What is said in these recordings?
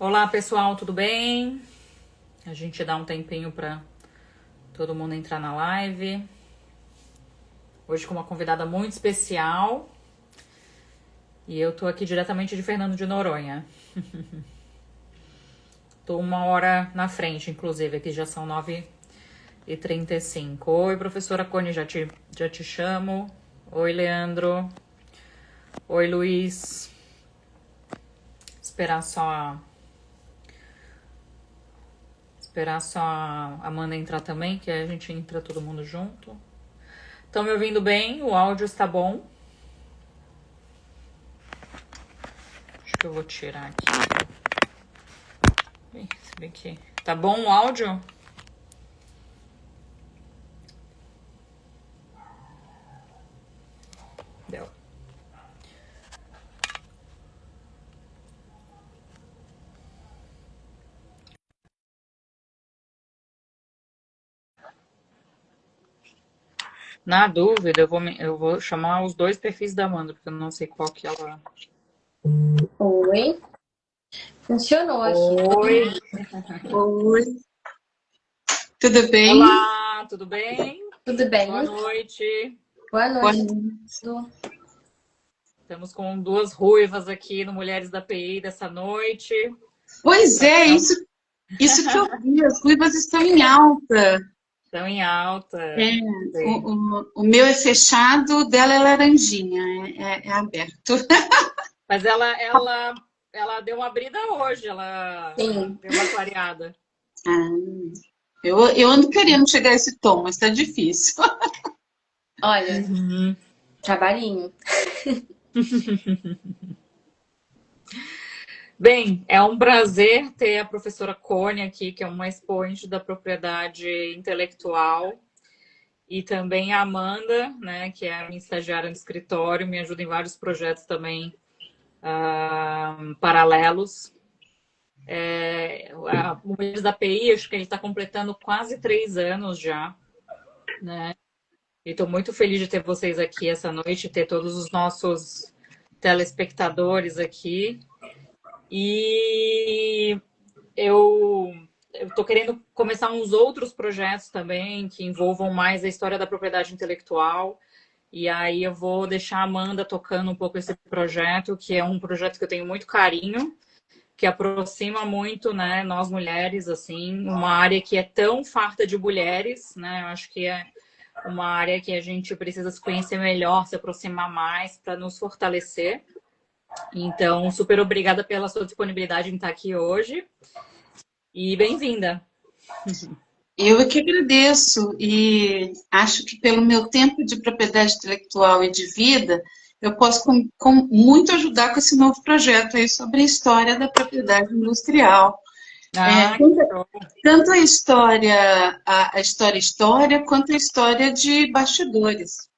Olá, pessoal, tudo bem? A gente dá um tempinho para todo mundo entrar na live. Hoje com uma convidada muito especial. E eu tô aqui diretamente de Fernando de Noronha. Tô 1 hora na frente, inclusive, aqui já são 9h35. Oi, professora Cone, já te chamo. Oi, Leandro. Oi, Luiz. Esperar só a Amanda entrar também, que aí a gente entra todo mundo junto. Estão me ouvindo bem? O áudio está bom? Acho que eu vou tirar aqui. Se bem que... Tá bom o áudio? Deu. Na dúvida, eu vou chamar os dois perfis da Amanda, porque eu não sei qual que ela... Oi. Funcionou aqui. Oi. Oi. Tudo bem? Olá, tudo bem? Tudo bem? Boa noite. Boa Boa noite. noite. Estamos com duas ruivas aqui no Mulheres da PI dessa noite. Pois é, isso que eu vi, as ruivas estão em alta. Estão em alta. É, o meu é fechado, o dela é laranjinha, é aberto. Mas ela deu uma abrida hoje, ela Sim. deu uma clareada. Eu ando querendo chegar a esse tom, mas tá difícil. Olha, trabalhinho. Bem, é um prazer ter a professora Cone aqui, que é uma expoente da propriedade intelectual, e também a Amanda, né, que é a minha estagiária no escritório, me ajuda em vários projetos também paralelos. O mês da PI, acho que ele está completando quase 3 anos já, né? E estou muito feliz de ter vocês aqui essa noite, ter todos os nossos telespectadores aqui. E eu estou querendo começar uns outros projetos também que envolvam mais a história da propriedade intelectual. E aí eu vou deixar a Amanda tocando um pouco esse projeto, que é um projeto que eu tenho muito carinho, que aproxima muito, né, nós mulheres, assim, uma área que é tão farta de mulheres, né? Eu acho que é uma área que a gente precisa se conhecer melhor, se aproximar mais para nos fortalecer. Então, super obrigada pela sua disponibilidade em estar aqui hoje e bem-vinda. Eu é que agradeço e acho que pelo meu tempo de propriedade intelectual e de vida, eu posso muito ajudar com esse novo projeto aí sobre a história da propriedade industrial. Tanto a história, quanto a história de bastidores.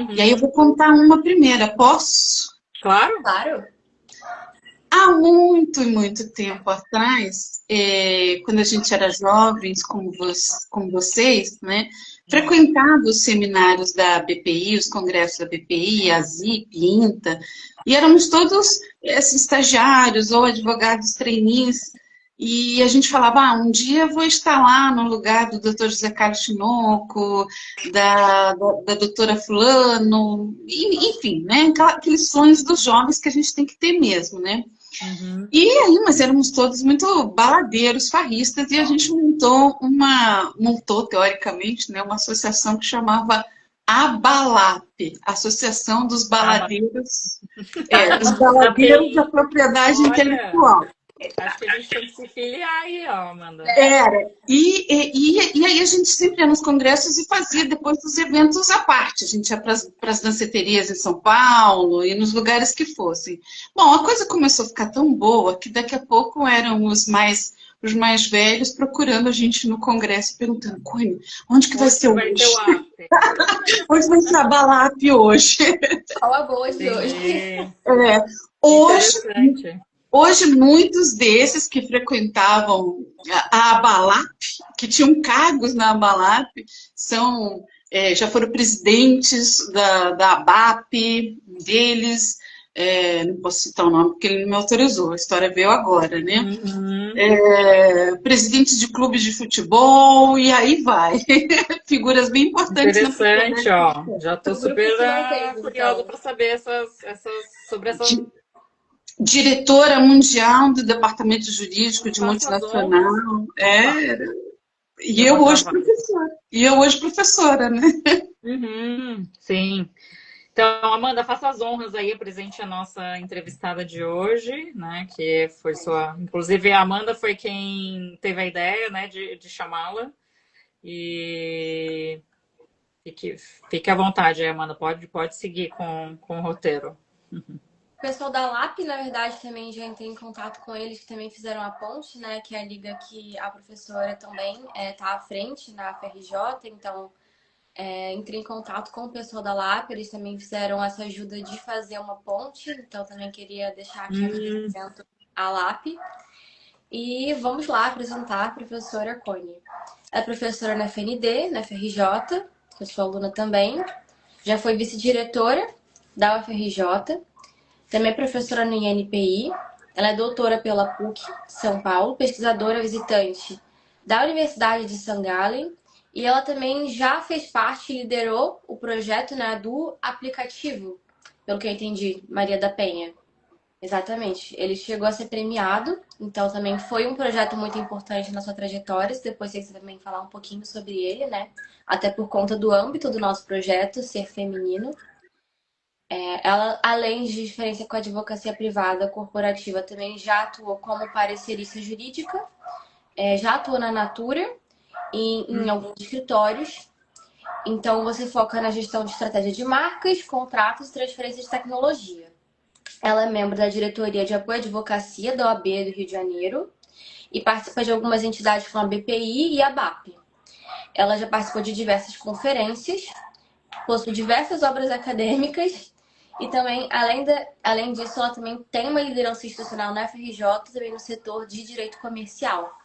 E aí eu vou contar uma primeira, posso? Claro. Claro. Há muito, muito tempo atrás, quando a gente era jovens, como vocês, né, frequentava os seminários da BPI, os congressos da BPI, a ZIP, INTA, e éramos todos estagiários ou advogados trainees, e a gente falava, um dia eu vou estar lá no lugar do Dr. José Carlos Tinoco, da doutora fulano, enfim, né, aqueles sonhos dos jovens que a gente tem que ter mesmo, né? E aí, mas éramos todos muito baladeiros, farristas, e a gente montou teoricamente, né, uma associação que chamava ABALAP, Associação dos Baladeiros, da Propriedade Intelectual. Acho que a gente tem que se filiar aí, ó, Amanda. E aí a gente sempre ia nos congressos e fazia depois dos eventos à parte. A gente ia para as danceterias em São Paulo e nos lugares que fossem. Bom, a coisa começou a ficar tão boa que daqui a pouco eram os mais velhos procurando a gente no congresso, perguntando, Cunha, onde que vai ser hoje? Onde vai ser a BALAP hoje? Qual a boa de hoje? Hoje, muitos desses que frequentavam a ABALAP, que tinham cargos na ABALAP, já foram presidentes da ABAP, deles, não posso citar o nome porque ele não me autorizou, a história veio agora, né? Uhum. Presidentes de clubes de futebol, e aí vai. Figuras bem importantes na Interessante, ó. Já estou O grupo super finlandês, curiosa então. para saber sobre essas. Diretora mundial do departamento jurídico de Faça as honras. multinacional. Opa, E deu eu uma hoje travada. professora. E eu hoje professora, né? Uhum, sim. Então, Amanda, faça as honras aí, apresente a nossa entrevistada de hoje, né? Que foi sua. Inclusive, a Amanda foi quem teve a ideia, né, de chamá-la. E fique à vontade, Amanda. Pode seguir com o roteiro. O pessoal da LAP, na verdade, também já entrei em contato com eles, que também fizeram a ponte, né? Que é a liga que a professora também está à frente na FRJ. Então, entrei em contato com o pessoal da LAP, eles também fizeram essa ajuda de fazer uma ponte. Então, também queria deixar aqui agradecimento à LAP. E vamos lá apresentar a professora Cone. É professora na FND, na FRJ, que eu sou aluna também. Já foi vice-diretora da UFRJ. Também é professora no INPI. Ela é doutora pela PUC São Paulo, pesquisadora visitante da Universidade de St. Gallen. E ela também já fez parte e liderou o projeto, né, do aplicativo, pelo que eu entendi, Maria da Penha. Exatamente. Ele chegou a ser premiado, então também foi um projeto muito importante na sua trajetória. Depois você também falar um pouquinho sobre ele, né? Até por conta do âmbito do nosso projeto, ser feminino. Ela, além de experiência com a advocacia privada corporativa, também já atuou como parecerista jurídica, já atuou na Natura e em alguns escritórios. Então, você foca na gestão de estratégia de marcas, contratos e transferência de tecnologia. Ela é membro da diretoria de apoio à advocacia da OAB do Rio de Janeiro e participa de algumas entidades como a BPI e a BAP. Ela já participou de diversas conferências, possui diversas obras acadêmicas e também, além disso, ela também tem uma liderança institucional na FRJ, também no setor de direito comercial.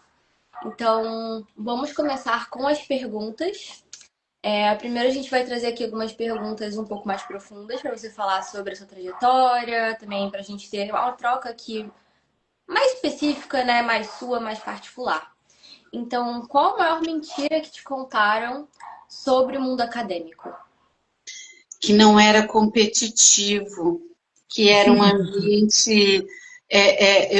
Então, vamos começar com as perguntas. Primeiro, a gente vai trazer aqui algumas perguntas um pouco mais profundas para você falar sobre a sua trajetória, também para a gente ter uma troca aqui mais específica, né? Mais sua, mais particular. Então, qual a maior mentira que te contaram sobre o mundo acadêmico? Que não era competitivo, que era um ambiente.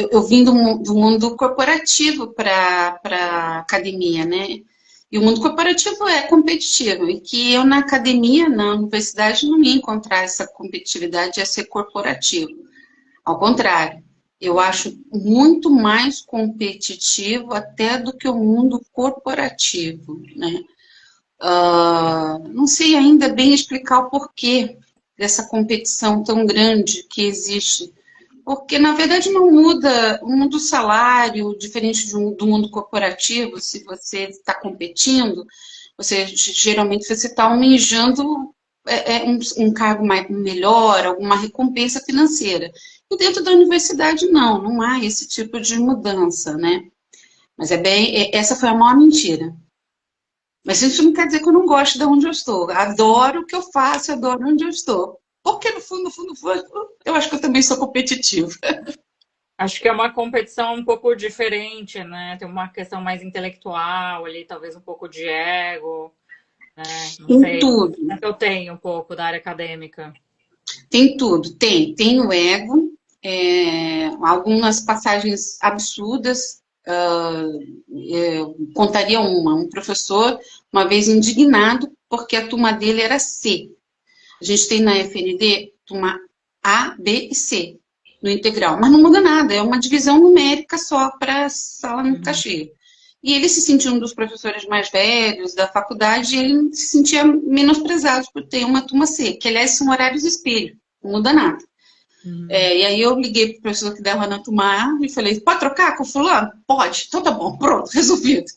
Eu vim do mundo corporativo para a academia, né? E o mundo corporativo é competitivo, e que eu na academia, na universidade, não ia encontrar essa competitividade, ia ser corporativo. Ao contrário, eu acho muito mais competitivo até do que o mundo corporativo, né? Não sei ainda bem explicar o porquê dessa competição tão grande que existe. Porque, na verdade, não muda o mundo do salário, diferente do mundo corporativo. Se você está competindo, geralmente você está almejando um cargo melhor, alguma recompensa financeira. E dentro da universidade, não há esse tipo de mudança, né? Mas essa foi a maior mentira. Mas isso não quer dizer que eu não gosto de onde eu estou. Adoro o que eu faço, adoro onde eu estou. Porque, no fundo, eu acho que eu também sou competitiva. Acho que é uma competição um pouco diferente, né? Tem uma questão mais intelectual ali, talvez um pouco de ego, né? Não sei. Tudo. Eu tenho um pouco da área acadêmica. Tem tudo. Tem o ego, algumas passagens absurdas. Eu contaria um professor, uma vez indignado, porque a turma dele era C. A gente tem na FND turma A, B e C no integral, mas não muda nada, é uma divisão numérica só para sala no Caxias. E ele se sentia um dos professores mais velhos da faculdade e ele se sentia menosprezado por ter uma turma C, que aliás são horários espelho, não muda nada. E aí eu liguei para o professor que dava na turma A e falei, pode trocar com o fulano? Pode, então tá bom, pronto, resolvido.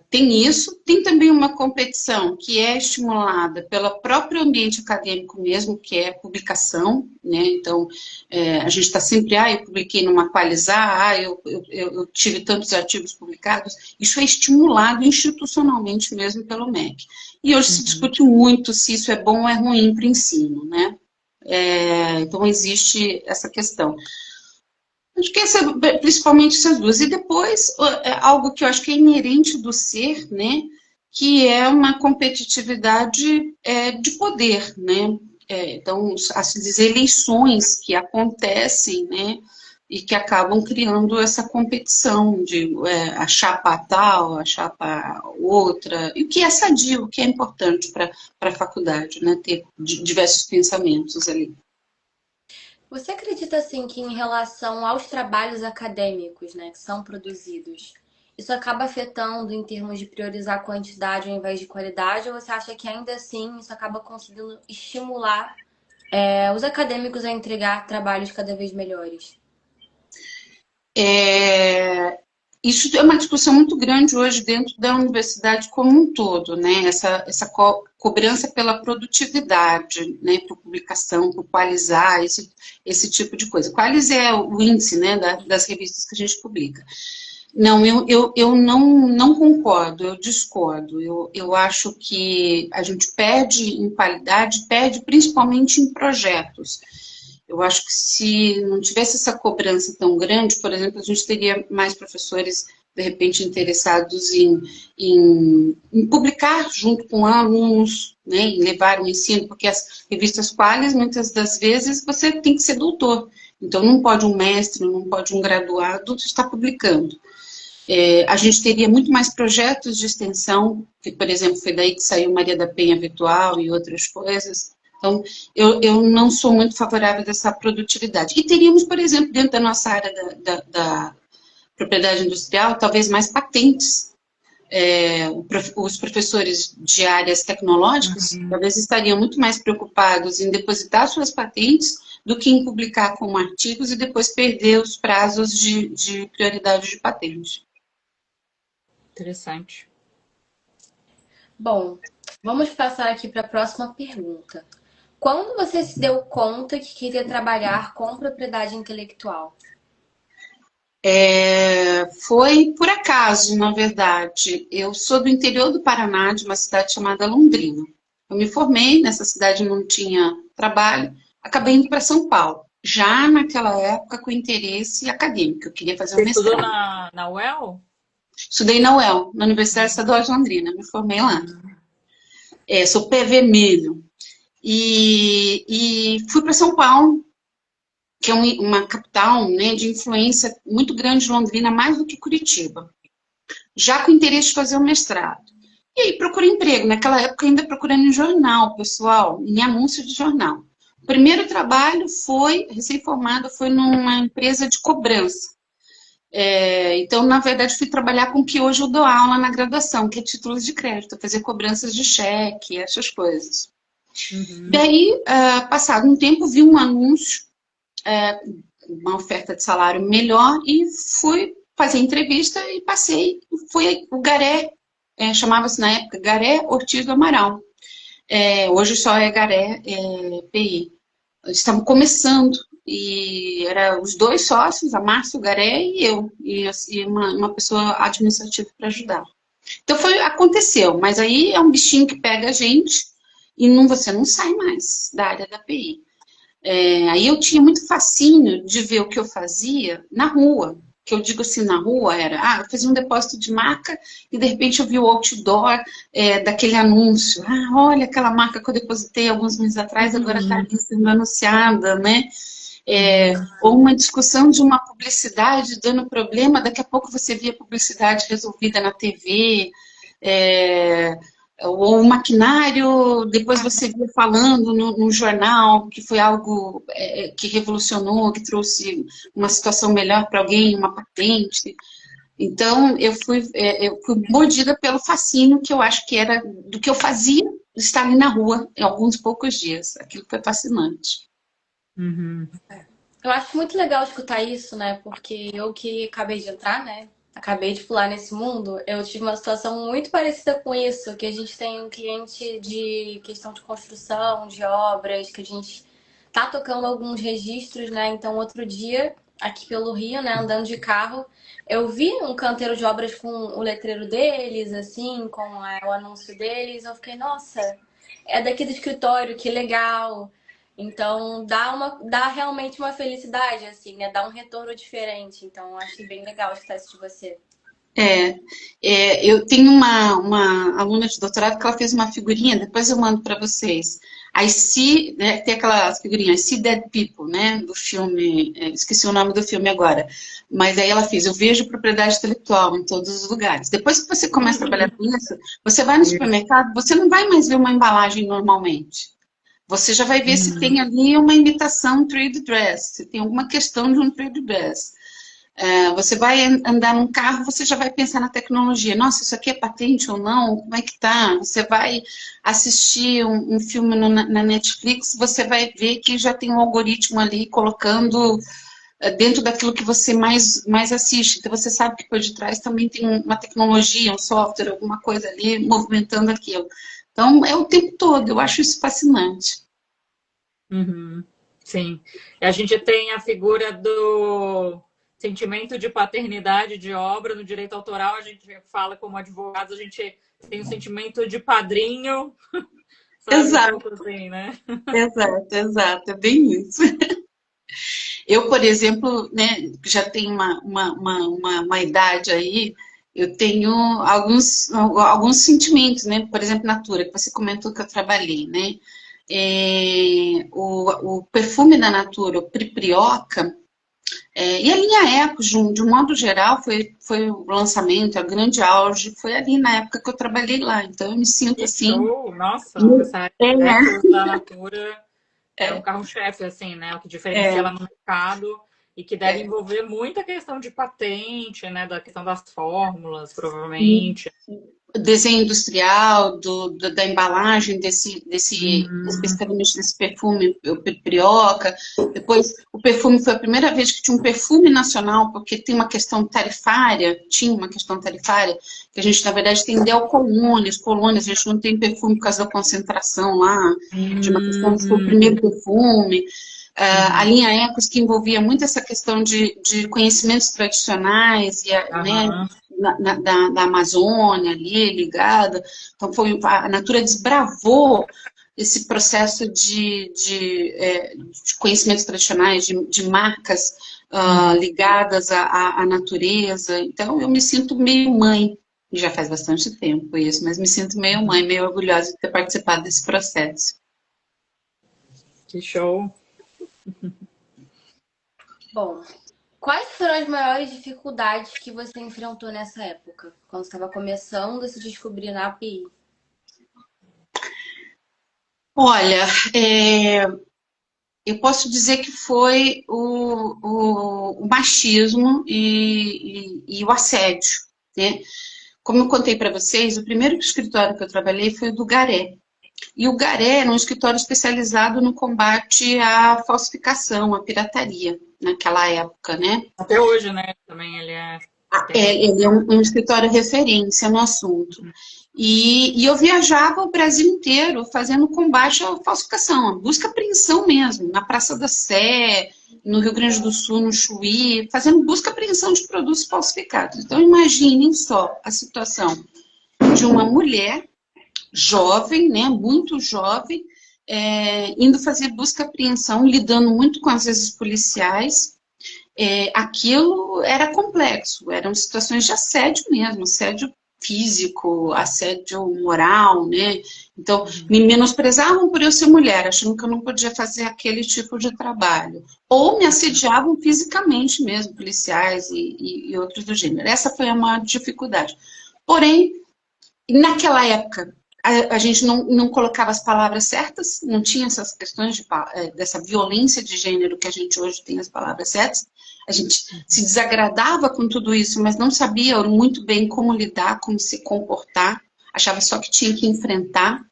Tem isso, tem também uma competição que é estimulada pelo próprio ambiente acadêmico mesmo, que é publicação, né? Então, a gente está sempre, eu publiquei numa Qualizar, eu tive tantos artigos publicados, isso é estimulado institucionalmente mesmo pelo MEC. E hoje se discute muito se isso é bom ou é ruim para o ensino, né? Então, existe essa questão. Acho que principalmente essas duas. E depois, algo que eu acho que é inerente do ser, né? Que é uma competitividade de poder, né? Então, as eleições que acontecem, né? E que acabam criando essa competição de a chapa tal, a chapa outra, e o que é sadio, o que é importante para a faculdade, né? Ter diversos pensamentos ali. Você acredita assim que em relação aos trabalhos acadêmicos, né, que são produzidos, isso acaba afetando em termos de priorizar quantidade ao invés de qualidade, ou você acha que ainda assim isso acaba conseguindo estimular os acadêmicos a entregar trabalhos cada vez melhores? Isso é uma discussão muito grande hoje dentro da universidade como um todo, né? Essa cobrança pela produtividade, né? Por publicação, por qualizar, esse tipo de coisa. Qualis é o índice, né? Das revistas que a gente publica. Não, eu não concordo, eu discordo. Eu acho que a gente perde em qualidade, perde principalmente em projetos. Eu acho que se não tivesse essa cobrança tão grande, por exemplo, a gente teria mais professores, de repente, interessados em publicar junto com alunos, né, em levar o ensino, porque as revistas qualis, muitas das vezes, você tem que ser doutor. Então, não pode um mestre, não pode um graduado estar publicando. A gente teria muito mais projetos de extensão, que, por exemplo, foi daí que saiu Maria da Penha Virtual e outras coisas. Então, eu não sou muito favorável dessa produtividade. E teríamos, por exemplo, dentro da nossa área da propriedade industrial, talvez mais patentes. Os professores de áreas tecnológicas talvez estariam muito mais preocupados em depositar suas patentes do que em publicar como artigos e depois perder os prazos de prioridade de patente. Interessante. Bom, vamos passar aqui para a próxima pergunta. Quando você se deu conta que queria trabalhar com propriedade intelectual? Foi por acaso, na verdade. Eu sou do interior do Paraná, de uma cidade chamada Londrina. Eu me formei, nessa cidade não tinha trabalho, acabei indo para São Paulo. Já naquela época com interesse acadêmico, eu queria fazer um Você estudou mestrado. na UEL? Estudei na UEL, na Universidade Estadual de Londrina, me formei lá. Sou pé vermelho. E fui para São Paulo, que é uma capital, né, de influência muito grande de Londrina, mais do que Curitiba. Já com interesse de fazer o mestrado. E aí procurei emprego. Naquela época ainda procurando em jornal, pessoal, em anúncio de jornal. O primeiro trabalho foi, recém-formado, foi numa empresa de cobrança. Então, na verdade, fui trabalhar com o que hoje eu dou aula na graduação, que é títulos de crédito, fazer cobranças de cheque, essas coisas. Daí, passado um tempo, vi um anúncio, uma oferta de salário melhor e fui fazer entrevista e passei. Foi o Garé, chamava-se na época Garé Ortiz do Amaral. Hoje só é Garé PI. Estavam começando e eram os dois sócios, a Márcia, o Garé e eu, e uma pessoa administrativa para ajudar. Então aconteceu, mas aí é um bichinho que pega a gente e você não sai mais da área da PI. Aí eu tinha muito fascínio de ver o que eu fazia na rua. Que eu digo assim, na rua era, eu fazia um depósito de marca e de repente eu vi o outdoor daquele anúncio. Olha aquela marca que eu depositei alguns meses atrás, agora está ali sendo anunciada, né? Ou uma discussão de uma publicidade dando problema, daqui a pouco você via publicidade resolvida na TV, ou o maquinário, depois você via falando no jornal que foi algo que revolucionou, que trouxe uma situação melhor para alguém, uma patente. Então, eu fui mordida pelo fascínio que eu acho que era do que eu fazia estar ali na rua em alguns poucos dias. Aquilo foi fascinante. Eu acho muito legal escutar isso, né? Porque eu que acabei de entrar, né? Acabei de pular nesse mundo, eu tive uma situação muito parecida com isso, que a gente tem um cliente de questão de construção, de obras, que a gente tá tocando alguns registros, né? Então, outro dia, aqui pelo Rio, né, andando de carro, eu vi um canteiro de obras com o letreiro deles, assim, com o anúncio deles. Eu fiquei, nossa, é daqui do escritório, que legal. Então, dá realmente uma felicidade, assim, né? Dá um retorno diferente. Então, acho bem legal escutar isso de você. É, eu tenho uma aluna de doutorado que ela fez uma figurinha, depois eu mando para vocês. I see, né, tem aquelas figurinhas, I see dead people, né, do filme, esqueci o nome do filme agora, mas aí ela fez, eu vejo propriedade intelectual em todos os lugares. Depois que você começa a trabalhar com isso, você vai no supermercado, você não vai mais ver uma embalagem normalmente. Você já vai ver se tem ali uma imitação trade dress, se tem alguma questão de um trade dress. Você vai andar num carro, você já vai pensar na tecnologia. Nossa, isso aqui é patente ou não? Como é que tá? Você vai assistir um filme na Netflix, você vai ver que já tem um algoritmo ali colocando dentro daquilo que você mais assiste. Então, você sabe que por detrás também tem uma tecnologia, um software, alguma coisa ali movimentando aquilo. Então, é o tempo todo. Eu acho isso fascinante. Uhum. Sim. A gente tem a figura do sentimento de paternidade de obra no direito autoral, a gente fala como advogados, a gente tem o sentimento de padrinho, sabe? Um Exato, pouco assim, né? exato, exato. É bem isso. Eu, por exemplo, né, já tenho uma idade aí, eu tenho alguns sentimentos, né? Por exemplo, Natura, que você comentou que eu trabalhei, né? O perfume da Natura, o Priprioca, e a linha Ecos, de um modo geral, foi o lançamento, a grande auge, foi ali na época que eu trabalhei lá. Então, eu me sinto Que assim. show! Nossa, essa É, Echoes da Natura é um é, carro-chefe, assim, né? O que diferencia é, ela no mercado e que deve é. envolver muita questão de patente, né? Da questão das fórmulas, provavelmente. Desenho industrial, da embalagem Uhum. especificamente desse perfume, o Prioca. Depois, o perfume foi a primeira vez que tinha um perfume nacional, porque tem uma questão tarifária, tinha uma questão tarifária, que a gente, na verdade, tem colônias, a gente não tem perfume por causa da concentração lá, de uma questão, foi o primeiro perfume. A Uhum. linha Ecos, que envolvia muito essa questão de conhecimentos tradicionais, né, Aham. da Amazônia ali ligada. Então, a Natura desbravou esse processo de conhecimentos tradicionais, de marcas Uhum. ligadas à natureza. Então, eu me sinto meio mãe. E já faz bastante tempo isso, mas me sinto meio mãe, meio orgulhosa de ter participado desse processo. Que show! Bom, quais foram as maiores dificuldades que você enfrentou nessa época, quando você estava começando a se descobrir na API? Olha, eu posso dizer que foi o machismo e o assédio, né? Como eu contei para vocês, o primeiro escritório que eu trabalhei foi o do Garé. E o Garé era um escritório especializado no combate à falsificação, à pirataria, naquela época, né? Até hoje, né? Também ele tem. Ele é um escritório referência no assunto. E eu viajava o Brasil inteiro fazendo combate à falsificação, a busca e apreensão mesmo, na Praça da Sé, no Rio Grande do Sul, no Chuí, fazendo busca e apreensão de produtos falsificados. Então, imaginem só a situação de uma mulher jovem, né, muito jovem, indo fazer busca e apreensão, lidando muito com as vezes policiais. Aquilo era complexo, eram situações de assédio mesmo, assédio físico, assédio moral, né? Então, me menosprezavam por eu ser mulher, achando que eu não podia fazer aquele tipo de trabalho. Ou me assediavam fisicamente mesmo, policiais e outros do gênero. Essa foi a maior dificuldade. Porém, naquela época, a gente não colocava as palavras certas, não tinha essas questões dessa violência de gênero que a gente hoje tem as palavras certas. A gente se desagradava com tudo isso, mas não sabia muito bem como lidar, como se comportar. Achava só que tinha que enfrentar.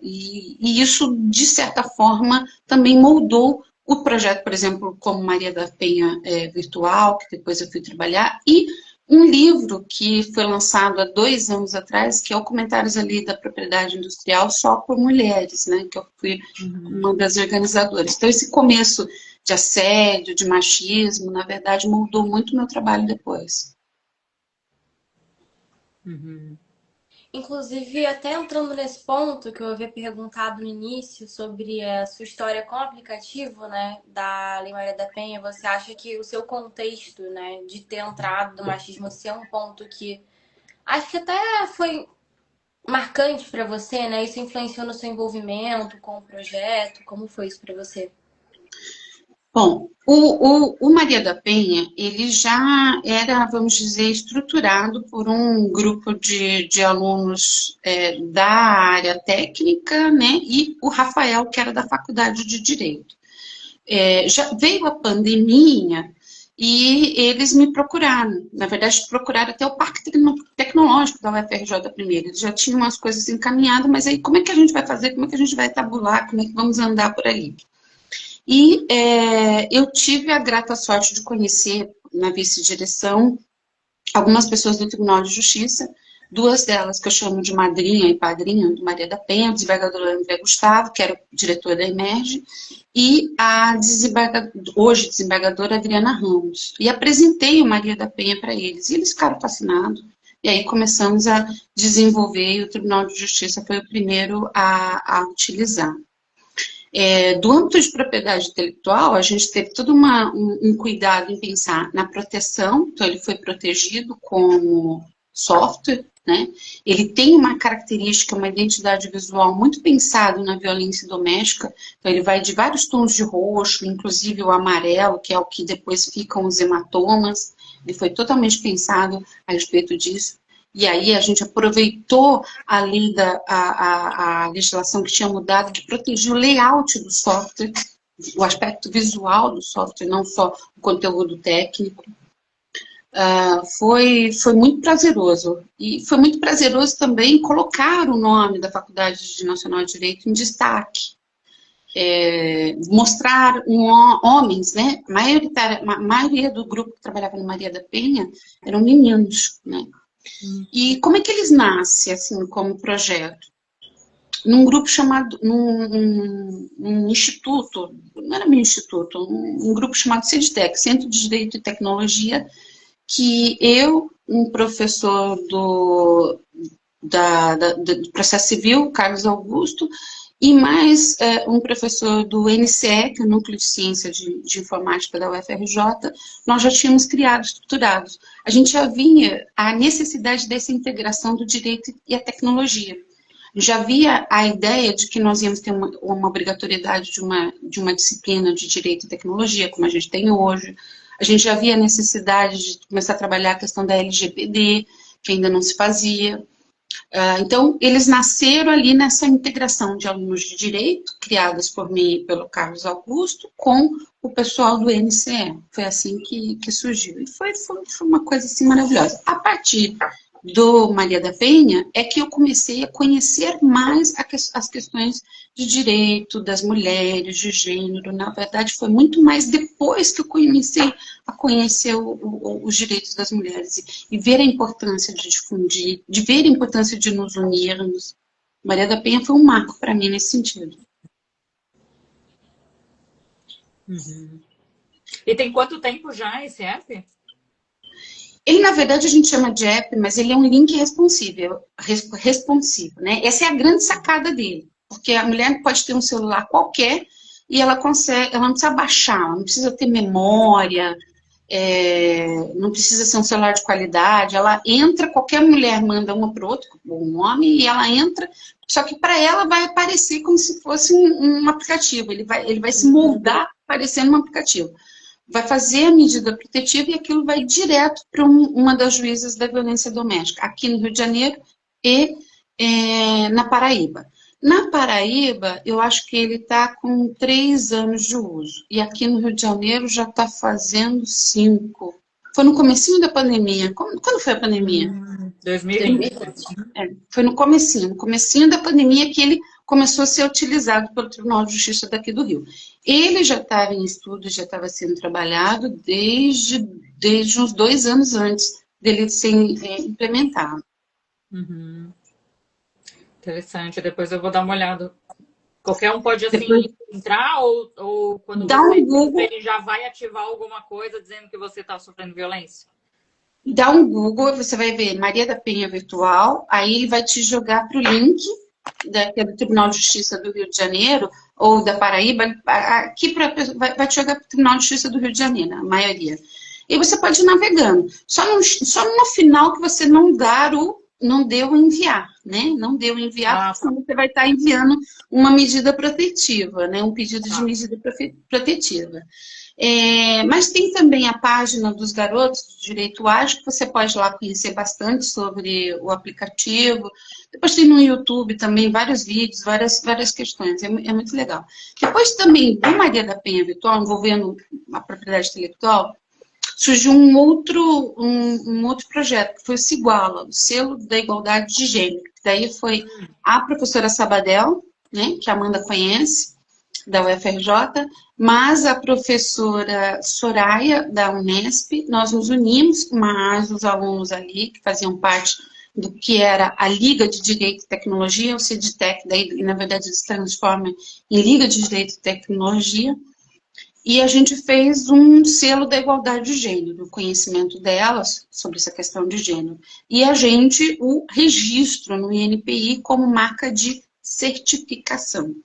E isso, de certa forma, também moldou o projeto, por exemplo, como Maria da Penha Virtual, que depois eu fui trabalhar, e um livro que foi lançado há 2 anos atrás, que é o Comentários ali da Propriedade Industrial só por mulheres, né? Que eu fui uma das organizadoras. Então, esse começo de assédio, de machismo, na verdade, moldou muito o meu trabalho depois. Uhum. Inclusive, até entrando nesse ponto que eu havia perguntado no início sobre a sua história com o aplicativo, né, da Lei Maria da Penha, você acha que o seu contexto, né, de ter entrado do machismo ser um ponto que acho que até foi marcante para você, né? Isso influenciou no seu envolvimento com o projeto? Como foi isso para você? Bom, o Maria da Penha, ele já era, vamos dizer, estruturado por um grupo de alunos da área técnica, né, e o Rafael, que era da Faculdade de Direito. Já veio a pandemia e eles me procuraram. Na verdade, procuraram até o Parque Tecnológico da UFRJ primeiro. Eles já tinham umas coisas encaminhadas, mas aí como é que a gente vai fazer? Como é que a gente vai tabular? Como é que vamos andar por ali? E eu tive a grata sorte de conhecer na vice-direção algumas pessoas do Tribunal de Justiça, duas delas que eu chamo de madrinha e padrinha do Maria da Penha, o desembargador André Gustavo, que era o diretor da Emerge, e a hoje desembargadora Adriana Ramos. E apresentei o Maria da Penha para eles, e eles ficaram fascinados. E aí começamos a desenvolver, e o Tribunal de Justiça foi o primeiro a utilizar. Do âmbito de propriedade intelectual, a gente teve todo um cuidado em pensar na proteção, então ele foi protegido como software, né? Ele tem uma característica, uma identidade visual muito pensado na violência doméstica, então ele vai de vários tons de roxo, inclusive o amarelo, que é o que depois ficam os hematomas, ele foi totalmente pensado a respeito disso. E aí a gente aproveitou ali a legislação que tinha mudado, que protegia o layout do software, o aspecto visual do software, não só o conteúdo técnico. Foi muito prazeroso. E foi muito prazeroso também colocar o nome da Faculdade Nacional de Direito em destaque. Mostrar homens, né? A maioria do grupo que trabalhava no Maria da Penha eram meninos, né? E como é que eles nascem, assim, como projeto? Num grupo chamado, num instituto, não era meu instituto, um grupo chamado CEDTEC, Centro de Direito e Tecnologia, que eu, um professor do processo civil, Carlos Augusto, e mais um professor do NCE, que é o Núcleo de Ciência de Informática da UFRJ, nós já tínhamos criado, estruturados. A gente já vinha a necessidade dessa integração do direito e a tecnologia. Já havia a ideia de que nós íamos ter uma obrigatoriedade de uma disciplina de direito e tecnologia, como a gente tem hoje. A gente já havia a necessidade de começar a trabalhar a questão da LGPD, que ainda não se fazia. Então, eles nasceram ali nessa integração de alunos de direito, criadas por mim e pelo Carlos Augusto, com o pessoal do NCE. Foi assim que surgiu. E foi uma coisa assim maravilhosa. A partir do Maria da Penha é que eu comecei a conhecer mais as questões de direito das mulheres, de gênero. Na verdade, foi muito mais depois que eu comecei a conhecer os direitos das mulheres e ver a importância de difundir, de ver a importância de nos unirmos. Maria da Penha foi um marco para mim nesse sentido. Uhum. E tem quanto tempo já esse app? Ele, na verdade, a gente chama de app, mas ele é um link responsivo, né? Essa é a grande sacada dele, porque a mulher pode ter um celular qualquer e ela não precisa baixar, não precisa ter memória, não precisa ser um celular de qualidade, ela entra, qualquer mulher manda uma para o outro, um homem, e ela entra, só que para ela vai aparecer como se fosse um aplicativo, ele vai se moldar parecendo um aplicativo. Vai fazer a medida protetiva e aquilo vai direto para uma das juízas da violência doméstica, aqui no Rio de Janeiro e na Paraíba. Na Paraíba, eu acho que ele está com 3 anos de uso. E aqui no Rio de Janeiro já está fazendo 5. Foi no comecinho da pandemia. Quando foi a pandemia? 2020. Foi no comecinho da pandemia que ele começou a ser utilizado pelo Tribunal de Justiça daqui do Rio. Ele já estava em estudo, já estava sendo trabalhado desde uns 2 anos antes dele ser implementado. Uhum. Interessante, depois eu vou dar uma olhada. Qualquer um pode, assim, entrar ou quando Dá você um Google. ele já vai ativar alguma coisa dizendo que você está sofrendo violência? Dá um Google, você vai ver Maria da Penha Virtual, aí ele vai te jogar para o link do Tribunal de Justiça do Rio de Janeiro, ou da Paraíba, aqui vai te jogar para o Tribunal de Justiça do Rio de Janeiro, a maioria. E você pode ir navegando. Só no final que você não deu enviar, né? Não deu enviar, porque senão você vai estar enviando uma medida protetiva, né? Um pedido de medida protetiva. Mas tem também a página dos garotos do Direito Ágil, que você pode ir lá conhecer bastante sobre o aplicativo. Depois tem no YouTube também vários vídeos, várias questões, é muito legal. Depois também do Maria da Penha Virtual, envolvendo a propriedade intelectual, surgiu um outro projeto, que foi o Siguala, o Selo da Igualdade de Gênero. Daí foi a professora Sabadell, né, que a Amanda conhece, da UFRJ, mas a professora Soraya, da Unesp, nós nos unimos, mas os alunos ali, que faziam parte do que era a Liga de Direito e Tecnologia, o CIDTEC, daí, na verdade, eles se transformam em Liga de Direito e Tecnologia, e a gente fez um selo da igualdade de gênero, o conhecimento delas sobre essa questão de gênero. E o registro no INPI como marca de certificação.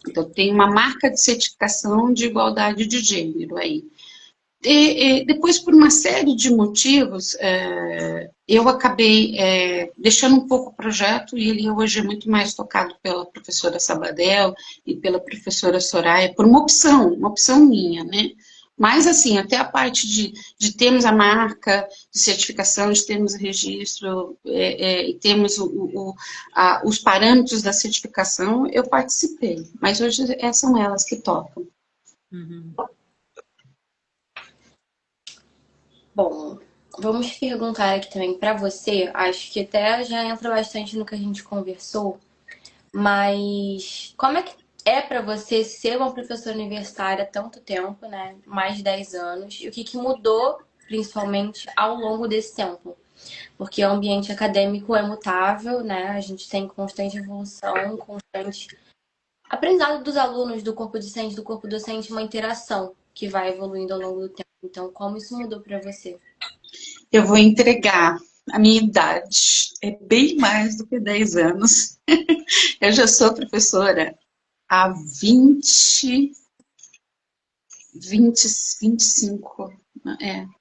Então, tem uma marca de certificação de igualdade de gênero aí. Depois, por uma série de motivos, eu acabei deixando um pouco o projeto, e ele hoje é muito mais tocado pela professora Sabadell e pela professora Soraya, por uma opção minha, né? Mas, assim, até a parte de termos a marca de certificação, de termos o registro, e termos os parâmetros da certificação, eu participei. Mas hoje são elas que tocam. Uhum. Bom, vamos perguntar aqui também para você, acho que até já entra bastante no que a gente conversou, mas como é que é para você ser uma professora universitária há tanto tempo, né? Mais de 10 anos, e o que mudou, principalmente, ao longo desse tempo? Porque o ambiente acadêmico é mutável, né? A gente tem constante evolução, constante aprendizado dos alunos, do corpo docente, uma interação que vai evoluindo ao longo do tempo. Então, como isso mudou para você? Eu vou entregar a minha idade. É bem mais do que 10 anos. Eu já sou professora há 25,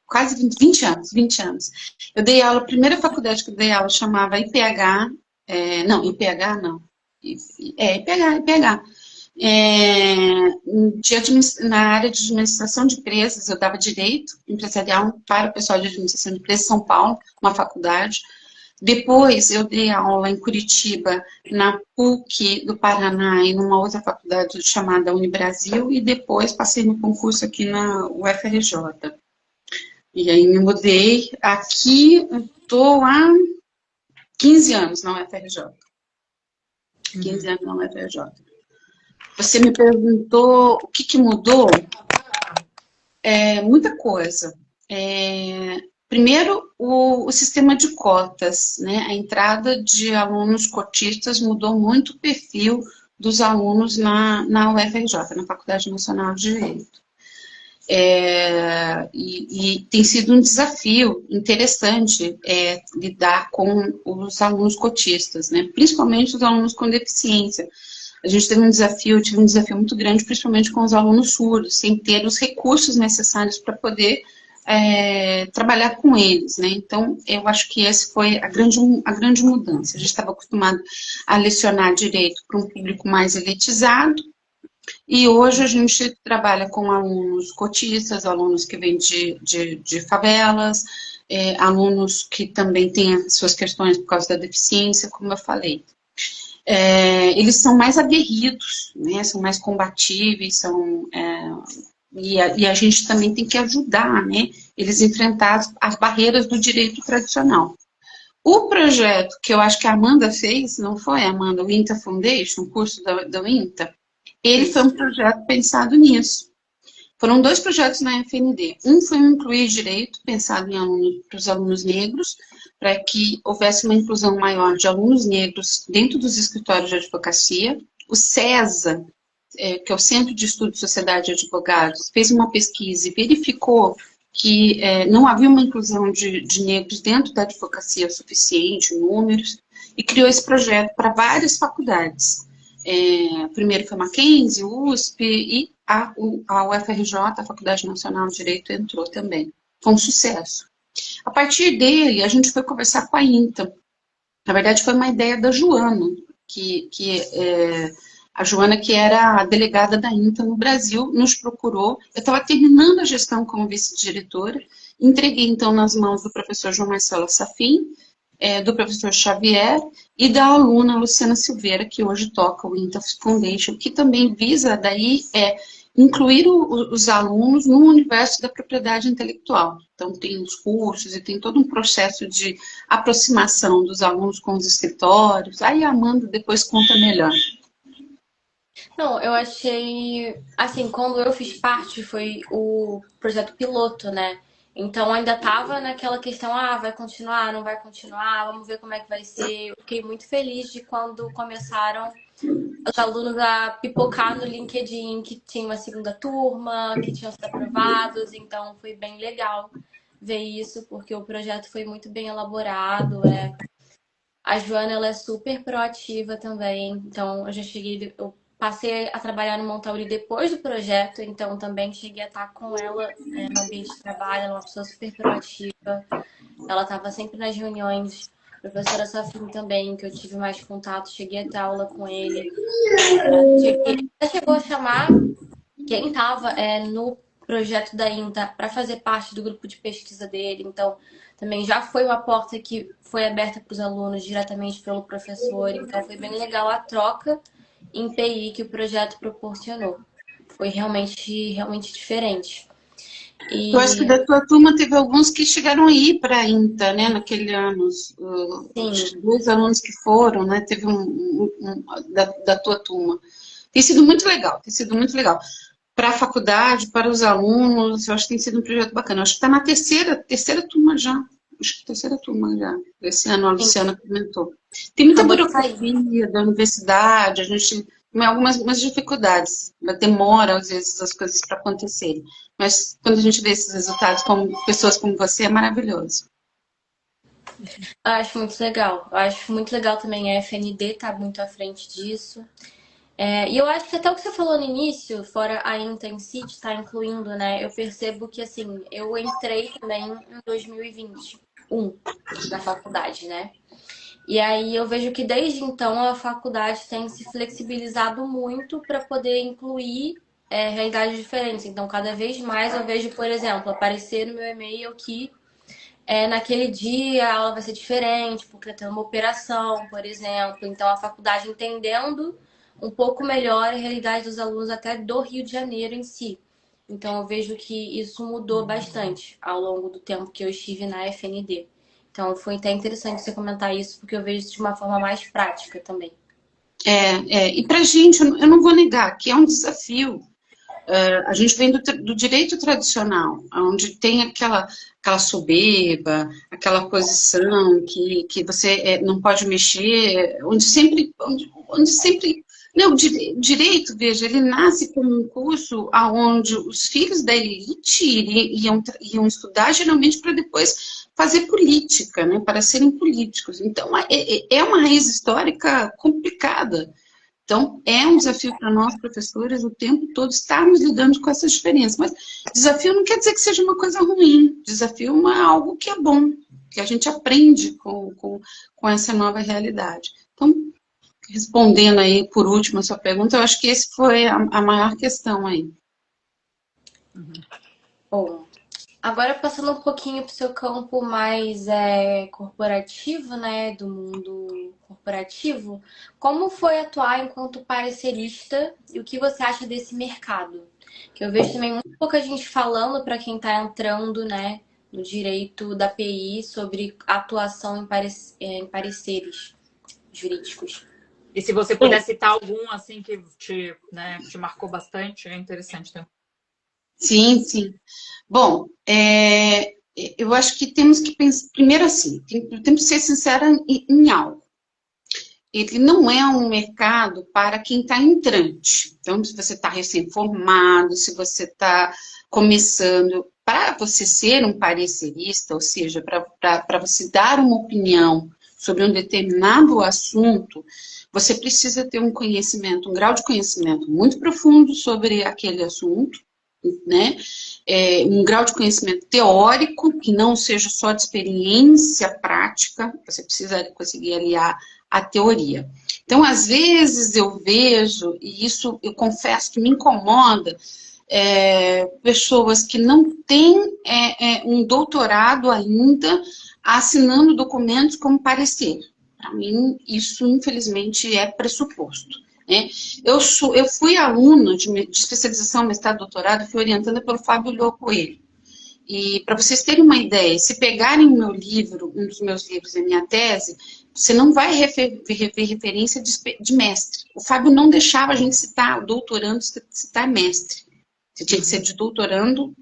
quase 20 anos. Eu dei aula, a primeira faculdade que eu dei aula chamava IPH, IPH. Na área de administração de empresas, eu dava direito empresarial para o pessoal de administração de empresas, São Paulo, uma faculdade. Depois eu dei aula em Curitiba, na PUC do Paraná e numa outra faculdade chamada Unibrasil, e depois passei no concurso aqui na UFRJ. E aí me mudei. Aqui estou há 15 anos na UFRJ. 15 anos na UFRJ. Você me perguntou o que mudou? Muita coisa. Primeiro, o sistema de cotas, né? A entrada de alunos cotistas mudou muito o perfil dos alunos na UFRJ, na Faculdade Nacional de Direito. E tem sido um desafio interessante lidar com os alunos cotistas, né? Principalmente os alunos com deficiência. A gente tive um desafio muito grande, principalmente com os alunos surdos, sem ter os recursos necessários para poder trabalhar com eles, né? Então, eu acho que essa foi a grande mudança. A gente estava acostumado a lecionar direito para um público mais elitizado, e hoje a gente trabalha com alunos cotistas, alunos que vêm de favelas, alunos que também têm as suas questões por causa da deficiência, como eu falei. Eles são mais aguerridos, né? São mais combatíveis, e a gente também tem que ajudar, né? Eles enfrentar as barreiras do direito tradicional. O projeto que eu acho que a Amanda fez, não foi, Amanda? O INTA Foundation, o curso da INTA, ele foi um projeto pensado nisso. Foram 2 projetos na FND. Um foi um Incluir Direito, pensado para os alunos negros, para que houvesse uma inclusão maior de alunos negros dentro dos escritórios de advocacia. O CESA, que é o Centro de Estudo de Sociedade de Advogados, fez uma pesquisa e verificou que não havia uma inclusão de negros dentro da advocacia suficiente, números, e criou esse projeto para várias faculdades. Primeiro foi Mackenzie, USP e a UFRJ, a Faculdade Nacional de Direito, entrou também. Foi um sucesso. A partir dele, a gente foi conversar com a INTA. Na verdade, foi uma ideia da Joana, a Joana, que era a delegada da INTA no Brasil, nos procurou. Eu estava terminando a gestão como vice-diretora, entreguei, então, nas mãos do professor João Marcelo Safin, do professor Xavier e da aluna Luciana Silveira, que hoje toca o INTA Foundation, que também visa, daí, incluir os alunos no universo da propriedade intelectual. Então, tem os cursos e tem todo um processo de aproximação dos alunos com os escritórios. Aí a Amanda depois conta melhor. Não, eu achei, assim, quando eu fiz parte, foi o projeto piloto, né? Então ainda tava naquela questão, vai continuar, não vai continuar, vamos ver como é que vai ser. Eu fiquei muito feliz de quando começaram os alunos a pipocar no LinkedIn que tinha uma segunda turma, que tinham sido aprovados, então foi bem legal ver isso, porque o projeto foi muito bem elaborado. A Joana, ela é super proativa também, então eu passei a trabalhar no Montauri depois do projeto, então também cheguei a estar com ela no ambiente de trabalho, ela é uma pessoa super proativa, ela estava sempre nas reuniões. A professora Safin também, que eu tive mais contato, cheguei a ter aula com ele. Ela chegou a chamar quem estava no projeto da INTA para fazer parte do grupo de pesquisa dele, então também já foi uma porta que foi aberta para os alunos diretamente pelo professor, então foi bem legal a troca em PI que o projeto proporcionou. Foi realmente diferente. Eu acho que da tua turma teve alguns que chegaram a ir para a INTA, né, naquele ano. Os 2 alunos que foram, né, teve da tua turma. Tem sido muito legal, Para a faculdade, para os alunos, eu acho que tem sido um projeto bacana. Eu acho que está na terceira turma já. Acho que terceira turma já. Esse ano a Luciana comentou. Tem muita burocracia da universidade, a gente tem algumas dificuldades, demora às vezes as coisas para acontecerem. Mas quando a gente vê esses resultados como pessoas como você, é maravilhoso. Eu acho muito legal. Eu acho muito legal também a FND tá muito à frente disso. E eu acho que até o que você falou no início, fora a INTA em si, está incluindo, né? Eu percebo que, assim, eu entrei também em 2021 na faculdade, né? E aí eu vejo que desde então a faculdade tem se flexibilizado muito para poder incluir realidades diferentes. Então, cada vez mais eu vejo, por exemplo, aparecer no meu e-mail que naquele dia a aula vai ser diferente, porque tem uma operação, por exemplo. Então, a faculdade entendendo um pouco melhor a realidade dos alunos até do Rio de Janeiro em si. Então, eu vejo que isso mudou bastante ao longo do tempo que eu estive na FND. Então, foi até interessante você comentar isso, porque eu vejo isso de uma forma mais prática também. E para a gente, eu não vou negar que é um desafio. A gente vem do direito tradicional, onde tem aquela soberba, aquela posição que você não pode mexer, onde sempre não, o direito, veja, ele nasce como um curso onde os filhos da elite iam estudar geralmente para depois fazer política, né, para serem políticos. Então, é uma raiz histórica complicada. Então, é um desafio para nós, professores, o tempo todo estarmos lidando com essas diferenças. Mas desafio não quer dizer que seja uma coisa ruim. Desafio é algo que é bom, que a gente aprende com essa nova realidade. Então, respondendo aí, por último, a sua pergunta, eu acho que esse foi a maior questão aí. Bom, agora passando um pouquinho para o seu campo mais corporativo, né, do mundo corporativo, como foi atuar enquanto parecerista e o que você acha desse mercado? Que eu vejo também muito pouca gente falando para quem está entrando, né, no direito da PI sobre atuação em pareceres jurídicos. E se você puder citar algum assim que te marcou bastante, é interessante também. Sim. Bom, eu acho que temos que pensar, primeiro assim, temos que ser sincera em algo. Ele não é um mercado para quem está entrante. Então, se você está recém-formado, se você está começando, para você ser um parecerista, ou seja, para você dar uma opinião sobre um determinado assunto, você precisa ter um conhecimento, um grau de conhecimento muito profundo sobre aquele assunto, né? Um grau de conhecimento teórico, que não seja só de experiência prática, você precisa conseguir aliar a teoria. Então, às vezes eu vejo, e isso eu confesso que me incomoda, pessoas que não têm um doutorado ainda assinando documentos como parecer. Para mim, isso infelizmente é pressuposto. Né? Eu fui aluna de especialização, mestrado, doutorado, fui orientada pelo Fábio Lô Coelho. E para vocês terem uma ideia, se pegarem o meu livro, um dos meus livros, a minha tese, você não vai ver referência de mestre. O Fábio não deixava a gente citar doutorando, citar mestre. Você tinha que ser de doutorando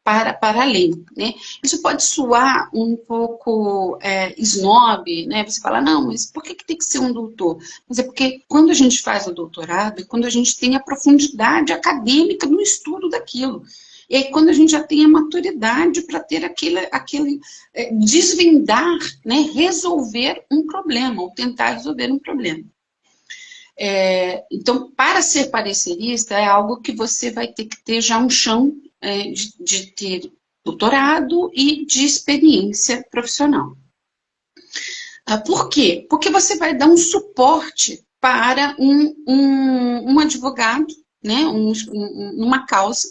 para além, né? Isso pode soar um pouco snob, né? Você fala, não, mas por que tem que ser um doutor? Mas é porque quando a gente faz o doutorado, é quando a gente tem a profundidade acadêmica no estudo daquilo. E aí, quando a gente já tem a maturidade para ter aquele desvendar, né? Resolver um problema, ou tentar resolver um problema. Então, para ser parecerista, é algo que você vai ter que ter já um chão de ter doutorado e de experiência profissional. Por quê? Porque você vai dar um suporte para um advogado, né, numa causa.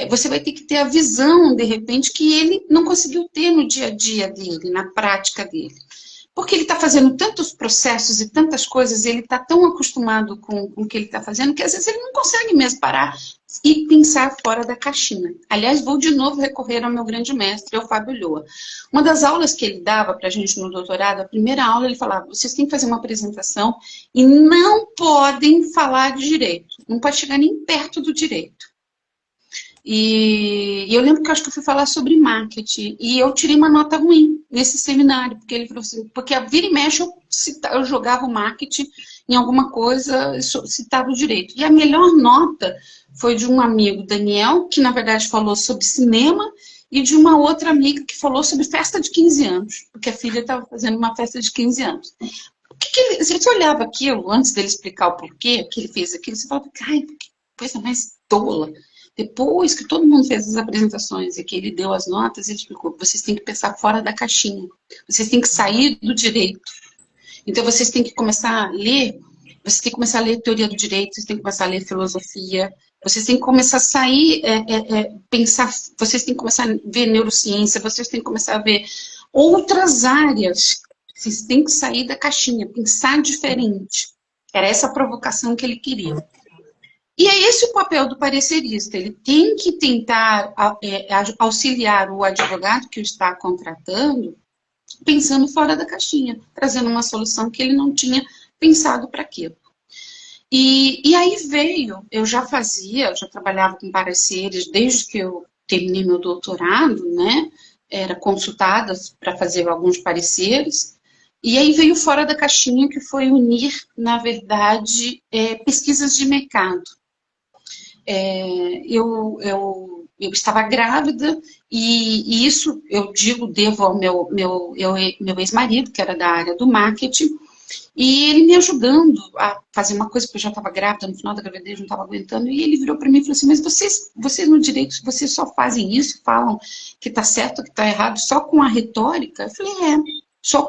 Você vai ter que ter a visão, de repente, que ele não conseguiu ter no dia a dia dele, na prática dele. Porque ele está fazendo tantos processos e tantas coisas, ele está tão acostumado com o que ele está fazendo, que às vezes ele não consegue mesmo parar e pensar fora da caixinha. Aliás, vou de novo recorrer ao meu grande mestre, o Fábio Lô. Uma das aulas que ele dava para a gente no doutorado, a primeira aula, ele falava, vocês têm que fazer uma apresentação e não podem falar de direito. Não pode chegar nem perto do direito. E eu lembro que eu acho que eu fui falar sobre marketing e eu tirei uma nota ruim nesse seminário, porque ele falou assim, porque a vira e mexe eu jogava o marketing em alguma coisa, citava o direito. E a melhor nota foi de um amigo, Daniel, que na verdade falou sobre cinema, e de uma outra amiga que falou sobre festa de 15 anos, porque a filha estava fazendo uma festa de 15 anos. Se você olhava aquilo, antes dele explicar o porquê que ele fez aquilo, você falava, ai, que coisa mais tola. Depois que todo mundo fez as apresentações e que ele deu as notas, ele explicou, vocês têm que pensar fora da caixinha, vocês têm que sair do direito. Então, vocês têm que começar a ler, teoria do direito, vocês têm que começar a ler filosofia, vocês têm que começar a sair, pensar, vocês têm que começar a ver neurociência, vocês têm que começar a ver outras áreas, vocês têm que sair da caixinha, pensar diferente. Era essa a provocação que ele queria. E é esse o papel do parecerista, ele tem que tentar auxiliar o advogado que o está contratando, pensando fora da caixinha, trazendo uma solução que ele não tinha pensado para aquilo. E aí eu já trabalhava com pareceres desde que eu terminei meu doutorado, né? Era consultada para fazer alguns pareceres, e aí veio fora da caixinha, que foi unir, na verdade, pesquisas de mercado. Eu estava grávida e isso eu devo ao meu ex-marido, que era da área do marketing, e ele me ajudando a fazer uma coisa, porque eu já estava grávida, no final da gravidez não estava aguentando, e ele virou para mim e falou assim, mas vocês no direito, vocês só fazem isso, falam que está certo, que está errado, só com a retórica? Eu falei, só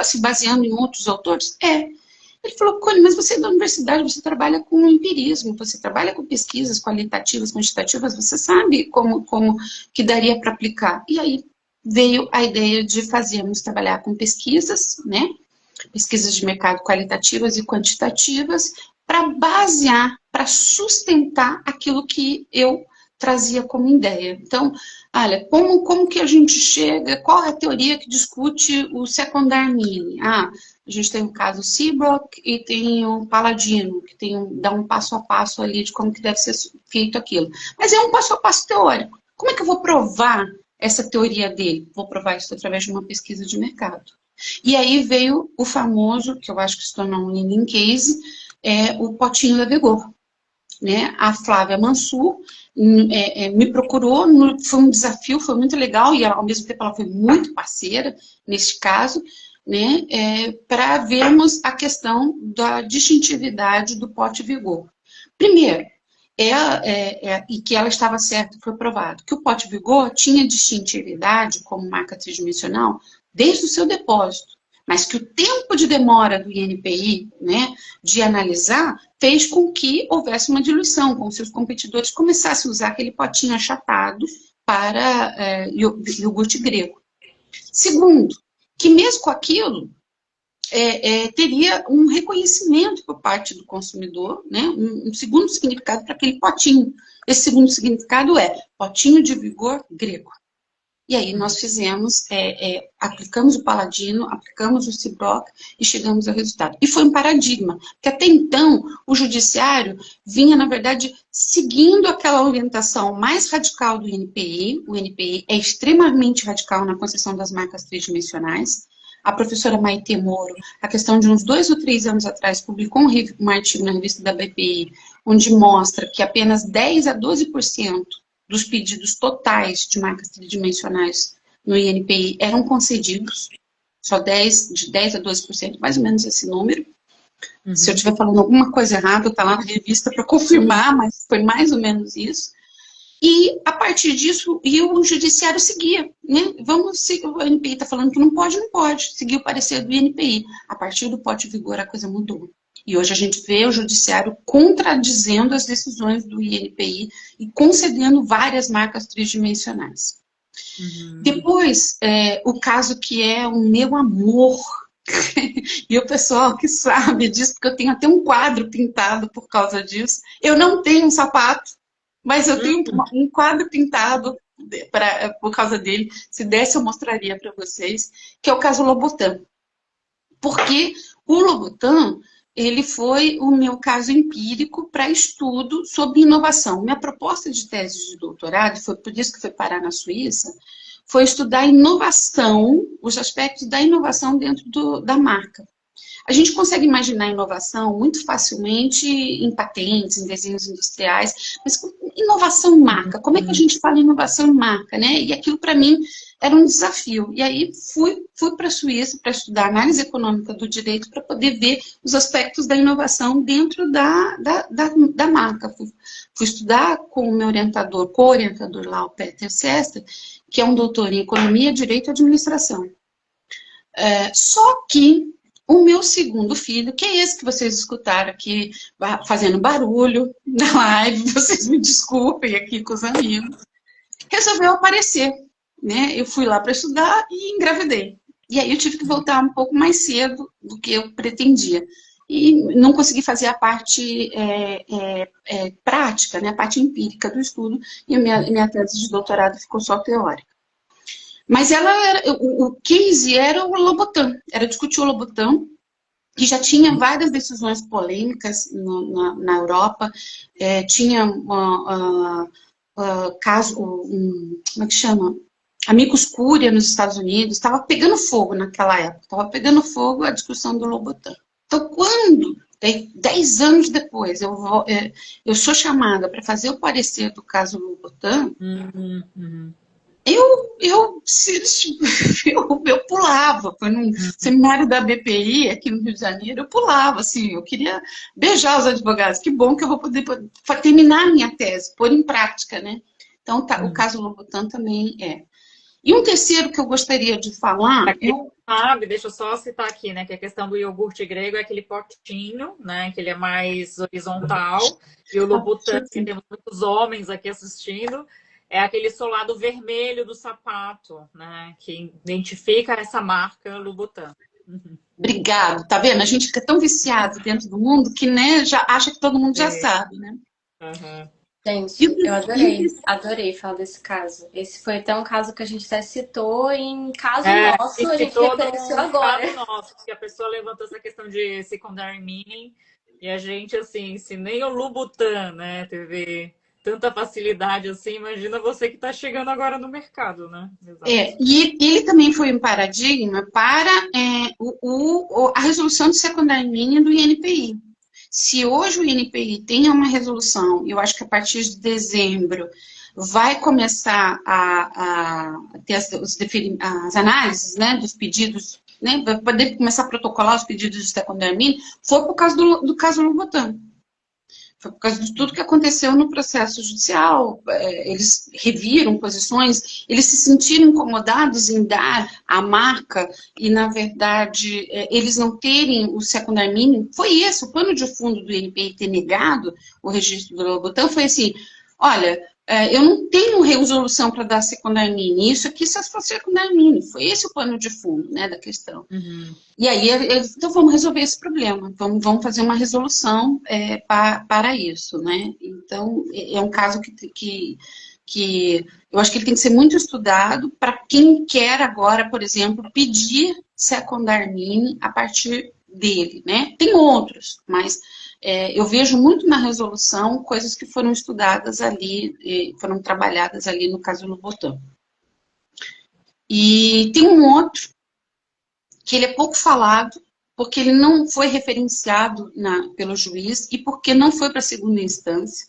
se baseando em outros autores? Ele falou, Cone, mas você é da universidade, você trabalha com empirismo, você trabalha com pesquisas qualitativas, quantitativas, você sabe como que daria para aplicar. E aí veio a ideia de trabalhar com pesquisas, né? Pesquisas de mercado qualitativas e quantitativas, para basear, para sustentar aquilo que eu trazia como ideia. Então, olha, como que a gente chega, qual é a teoria que discute o secondary meaning? A gente tem o caso Seabrook e tem o Paladino, que dá um passo a passo ali de como que deve ser feito aquilo. Mas é um passo a passo teórico. Como é que eu vou provar essa teoria dele? Vou provar isso através de uma pesquisa de mercado. E aí veio o famoso, que eu acho que se tornou um leading case, o potinho da Vigor. né? A Flávia Mansur me procurou, foi um desafio, foi muito legal, e ao mesmo tempo ela foi muito parceira neste caso, né? Para vermos a questão da distintividade do Porto Vigor. Primeiro, e que ela estava certa, foi provado, que o Porto Vigor tinha distintividade como marca tridimensional desde o seu depósito, mas que o tempo de demora do INPI, né, de analisar, fez com que houvesse uma diluição, com que seus competidores começassem a usar aquele potinho achatado para iogurte grego. Segundo, que mesmo com aquilo, teria um reconhecimento por parte do consumidor, né, um segundo significado para aquele potinho. Esse segundo significado é potinho de vigor grego. E aí nós fizemos, aplicamos o Paladino, aplicamos o Cibroc e chegamos ao resultado. E foi um paradigma, porque até então o judiciário vinha, na verdade, seguindo aquela orientação mais radical do INPI. O INPI é extremamente radical na concessão das marcas tridimensionais. A professora Maite Moro, a questão de uns 2 ou 3 anos atrás, publicou um artigo na revista da BPI, onde mostra que apenas 10 a 12% dos pedidos totais de marcas tridimensionais no INPI eram concedidos, só de 10 a 12%, mais ou menos esse número. Uhum. Se eu estiver falando alguma coisa errada, está lá na revista para confirmar, mas foi mais ou menos isso. E, a partir disso, o judiciário seguia, né? Vamos seguir, o INPI está falando que não pode, seguir o parecer do INPI. A partir do Porto Vigor, a coisa mudou. E hoje a gente vê o judiciário contradizendo as decisões do INPI e concedendo várias marcas tridimensionais. Uhum. Depois, o caso que é o meu amor, e o pessoal que sabe disso, porque eu tenho até um quadro pintado por causa disso. Eu não tenho um sapato, mas eu tenho um quadro pintado por causa dele. Se desse, eu mostraria para vocês, que é o caso Lobotan. Porque o Lobotan, ele foi o meu caso empírico para estudo sobre inovação. Minha proposta de tese de doutorado, foi por isso que foi parar na Suíça, foi estudar inovação, os aspectos da inovação dentro da marca. A gente consegue imaginar inovação muito facilmente em patentes, em desenhos industriais, mas inovação em marca, como é que a gente fala inovação em marca, né? E aquilo para mim era um desafio. E aí fui para a Suíça para estudar análise econômica do direito para poder ver os aspectos da inovação dentro da marca. Fui estudar com o meu orientador, co-orientador lá, o Peter Sester, que é um doutor em economia, direito e administração. Só que o meu segundo filho, que é esse que vocês escutaram aqui, fazendo barulho na live, vocês me desculpem aqui com os amigos, resolveu aparecer, né? Eu fui lá para estudar e engravidei. E aí eu tive que voltar um pouco mais cedo do que eu pretendia. E não consegui fazer a parte prática, né? A parte empírica do estudo, e a minha tese de doutorado ficou só teórica. Mas o case era o Lobotan, era discutir o Lobotan, que já tinha várias decisões polêmicas na Europa, tinha caso, como é que chama? Amicus Curiae nos Estados Unidos, estava pegando fogo naquela época, estava pegando fogo a discussão do Lobotan. Então, quando, 10 anos depois, eu sou chamada para fazer o parecer do caso Lobotan, eu pulava, foi num seminário da BPI aqui no Rio de Janeiro, eu pulava, assim, eu queria beijar os advogados, que bom que eu vou poder terminar a minha tese, pôr em prática, né? Então, o caso Lobotan também é. E um terceiro que eu gostaria de falar... Deixa eu só citar aqui, né, que a questão do iogurte grego é aquele potinho, né, que ele é mais horizontal, e o Lobotan, que temos muitos homens aqui assistindo, é aquele solado vermelho do sapato, né? Que identifica essa marca Louboutin. Obrigado. Tá vendo? A gente fica tão viciado dentro do mundo que, né, já acha que todo mundo já sabe, né? Gente, eu adorei falar desse caso. Esse foi até um caso que a gente até citou em caso nosso, a gente referenciou agora. Caso nosso, que a pessoa levantou essa questão de secondary meaning, e a gente, assim, se nem o Louboutin, né, teve tanta facilidade assim, imagina você que está chegando agora no mercado, né? E ele também foi um paradigma para a resolução do secundário mínimo do INPI. Se hoje o INPI tem uma resolução, eu acho que a partir de dezembro vai começar a ter as análises, né, dos pedidos, né, vai poder começar a protocolar os pedidos de secundário mínimo, foi por causa do caso Lobotan. Foi por causa de tudo que aconteceu no processo judicial. Eles reviram posições, eles se sentiram incomodados em dar a marca e, na verdade, eles não terem o secundário mínimo. Foi esse, o pano de fundo do INPI ter negado o registro do Lobotan, foi assim, olha, eu não tenho resolução para dar secundário mínimo, isso aqui só se for secundário mínimo. Foi esse o pano de fundo, né, da questão. Uhum. E aí, então vamos resolver esse problema, vamos fazer uma resolução para isso, né? Então, é um caso que eu acho que ele tem que ser muito estudado para quem quer agora, por exemplo, pedir secundário mínimo a partir dele, né? Tem outros, mas eu vejo muito na resolução coisas que foram estudadas ali, foram trabalhadas ali no caso do Lobotan. E tem um outro que ele é pouco falado, porque ele não foi referenciado pelo juiz e porque não foi para a segunda instância,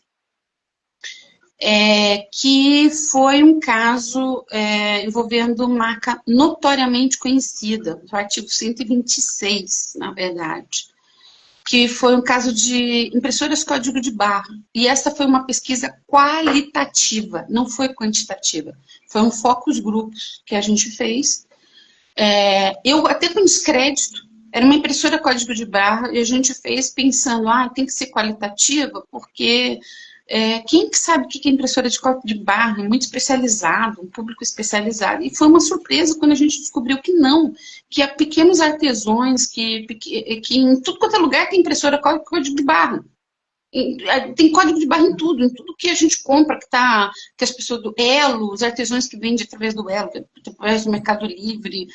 que foi um caso envolvendo marca notoriamente conhecida, o artigo 126, na verdade, que foi um caso de impressoras código de barra. E essa foi uma pesquisa qualitativa, não foi quantitativa. Foi um focus grupos que a gente fez. Eu até com descrédito, era uma impressora código de barra, e a gente fez pensando, tem que ser qualitativa, porque quem que sabe o que é impressora de código de barra? É muito especializado, um público especializado. E foi uma surpresa quando a gente descobriu que não, que há pequenos artesãos, que em tudo quanto é lugar tem impressora código de barra. Tem código de barra em tudo que a gente compra, que as pessoas do Elo, os artesãos que vendem através do Elo, através do Mercado Livre,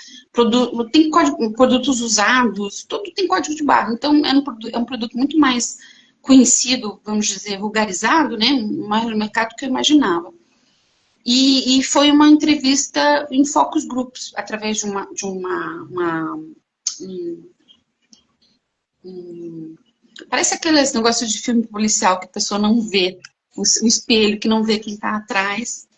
tem produtos usados, tudo tem código de barra. Então, é um produto muito mais conhecido, vamos dizer, vulgarizado, né, mais no mercado do que eu imaginava. E foi uma entrevista em focus groups, através de parece aqueles negócios de filme policial que a pessoa não vê, o espelho que não vê quem está atrás.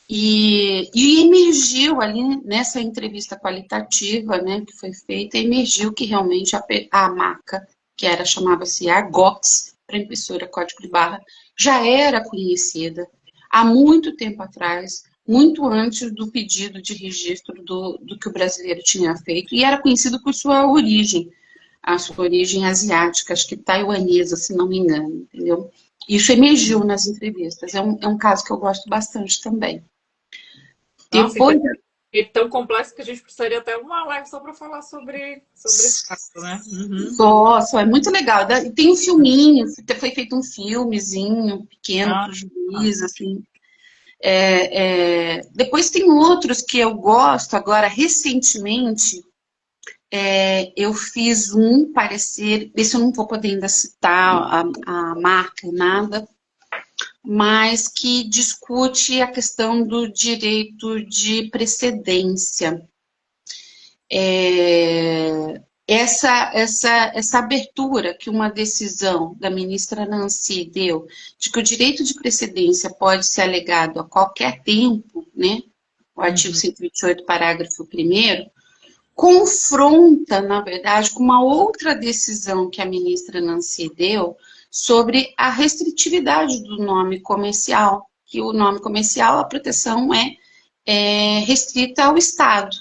E emergiu ali, nessa entrevista qualitativa, né, que foi feita, emergiu que realmente a marca, que chamava-se Argox, para impressora código de barra, já era conhecida há muito tempo atrás, muito antes do pedido de registro do que o brasileiro tinha feito, e era conhecido por sua origem, a sua origem asiática, acho que taiwanesa, se não me engano, entendeu? Isso emergiu nas entrevistas, é um caso que eu gosto bastante também. Nossa, depois... É tão complexo que a gente precisaria até uma live só para falar sobre esse caso, né? Uhum. Nossa, é muito legal. E tem um filminho, foi feito um filmezinho pequeno para o juiz, assim. Depois tem outros que eu gosto. Agora, recentemente, eu fiz um parecer, esse eu não vou poder ainda citar a marca e nada, mas que discute a questão do direito de precedência. Essa abertura que uma decisão da ministra Nancy deu, de que o direito de precedência pode ser alegado a qualquer tempo, né? O artigo 128, parágrafo 1º, confronta, na verdade, com uma outra decisão que a ministra Nancy deu, sobre a restritividade do nome comercial, que o nome comercial, a proteção é restrita ao Estado.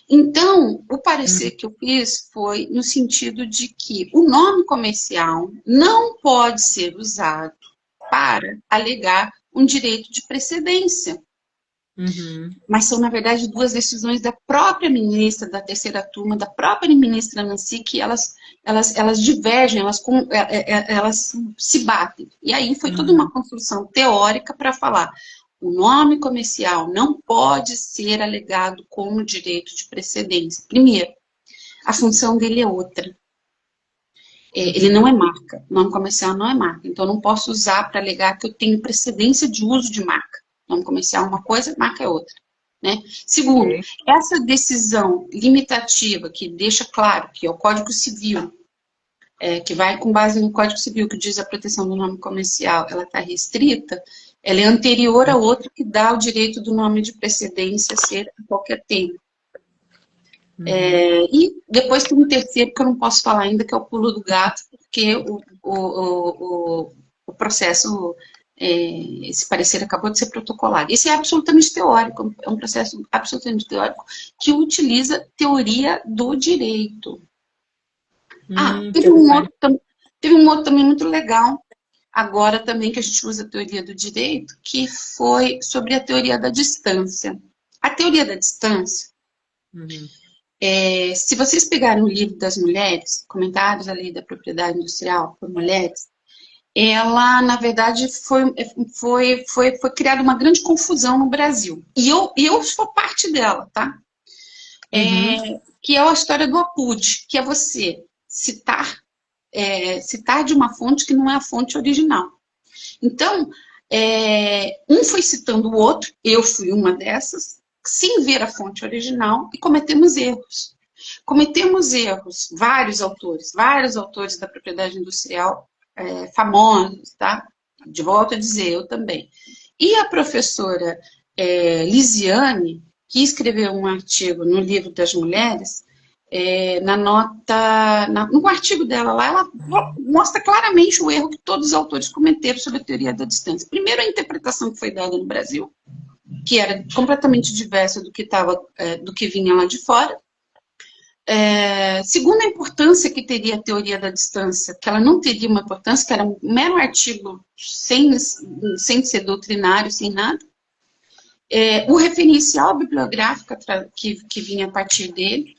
Então, o parecer que eu fiz foi no sentido de que o nome comercial não pode ser usado para alegar um direito de precedência. Uhum. Mas são, na verdade, duas decisões da própria ministra, da terceira turma, da própria ministra Nancy, que elas divergem, elas se batem. E aí foi toda uma construção teórica para falar: o nome comercial não pode ser alegado como direito de precedência. Primeiro, a função dele é outra. Ele não é marca. O nome comercial não é marca. Então, eu não posso usar para alegar que eu tenho precedência de uso de marca. Nome comercial é uma coisa, marca é outra. Né? Segundo, essa decisão limitativa, que deixa claro que é o Código Civil, que vai com base no Código Civil, que diz a proteção do nome comercial, ela está restrita, ela é anterior a outra que dá o direito do nome de precedência ser a qualquer tempo. E depois tem um terceiro que eu não posso falar ainda, que é o pulo do gato, porque o processo, esse parecer acabou de ser protocolado. Esse é absolutamente teórico, é um processo absolutamente teórico que utiliza teoria do direito. Teve um outro também muito legal, agora também que a gente usa a teoria do direito, que foi sobre a teoria da distância. A teoria da distância, se vocês pegarem o livro das mulheres, Comentários à Lei da Propriedade Industrial por Mulheres, ela, na verdade, foi criada uma grande confusão no Brasil. E eu sou parte dela, tá? Que é a história do APUD, que é você citar de uma fonte que não é a fonte original. Então, um foi citando o outro, eu fui uma dessas, sem ver a fonte original, e cometemos erros. Cometemos erros, vários autores da propriedade industrial famosos, tá? De volta a dizer, eu também. E a professora Lisiane, que escreveu um artigo no Livro das Mulheres, no artigo dela lá, ela mostra claramente o erro que todos os autores cometeram sobre a teoria da distância. Primeiro, a interpretação que foi dada no Brasil, que era completamente diversa do que vinha lá de fora. Segundo, a importância que teria a teoria da distância, que ela não teria uma importância, que era um mero artigo sem ser doutrinário, sem nada. O referencial bibliográfico que vinha a partir dele.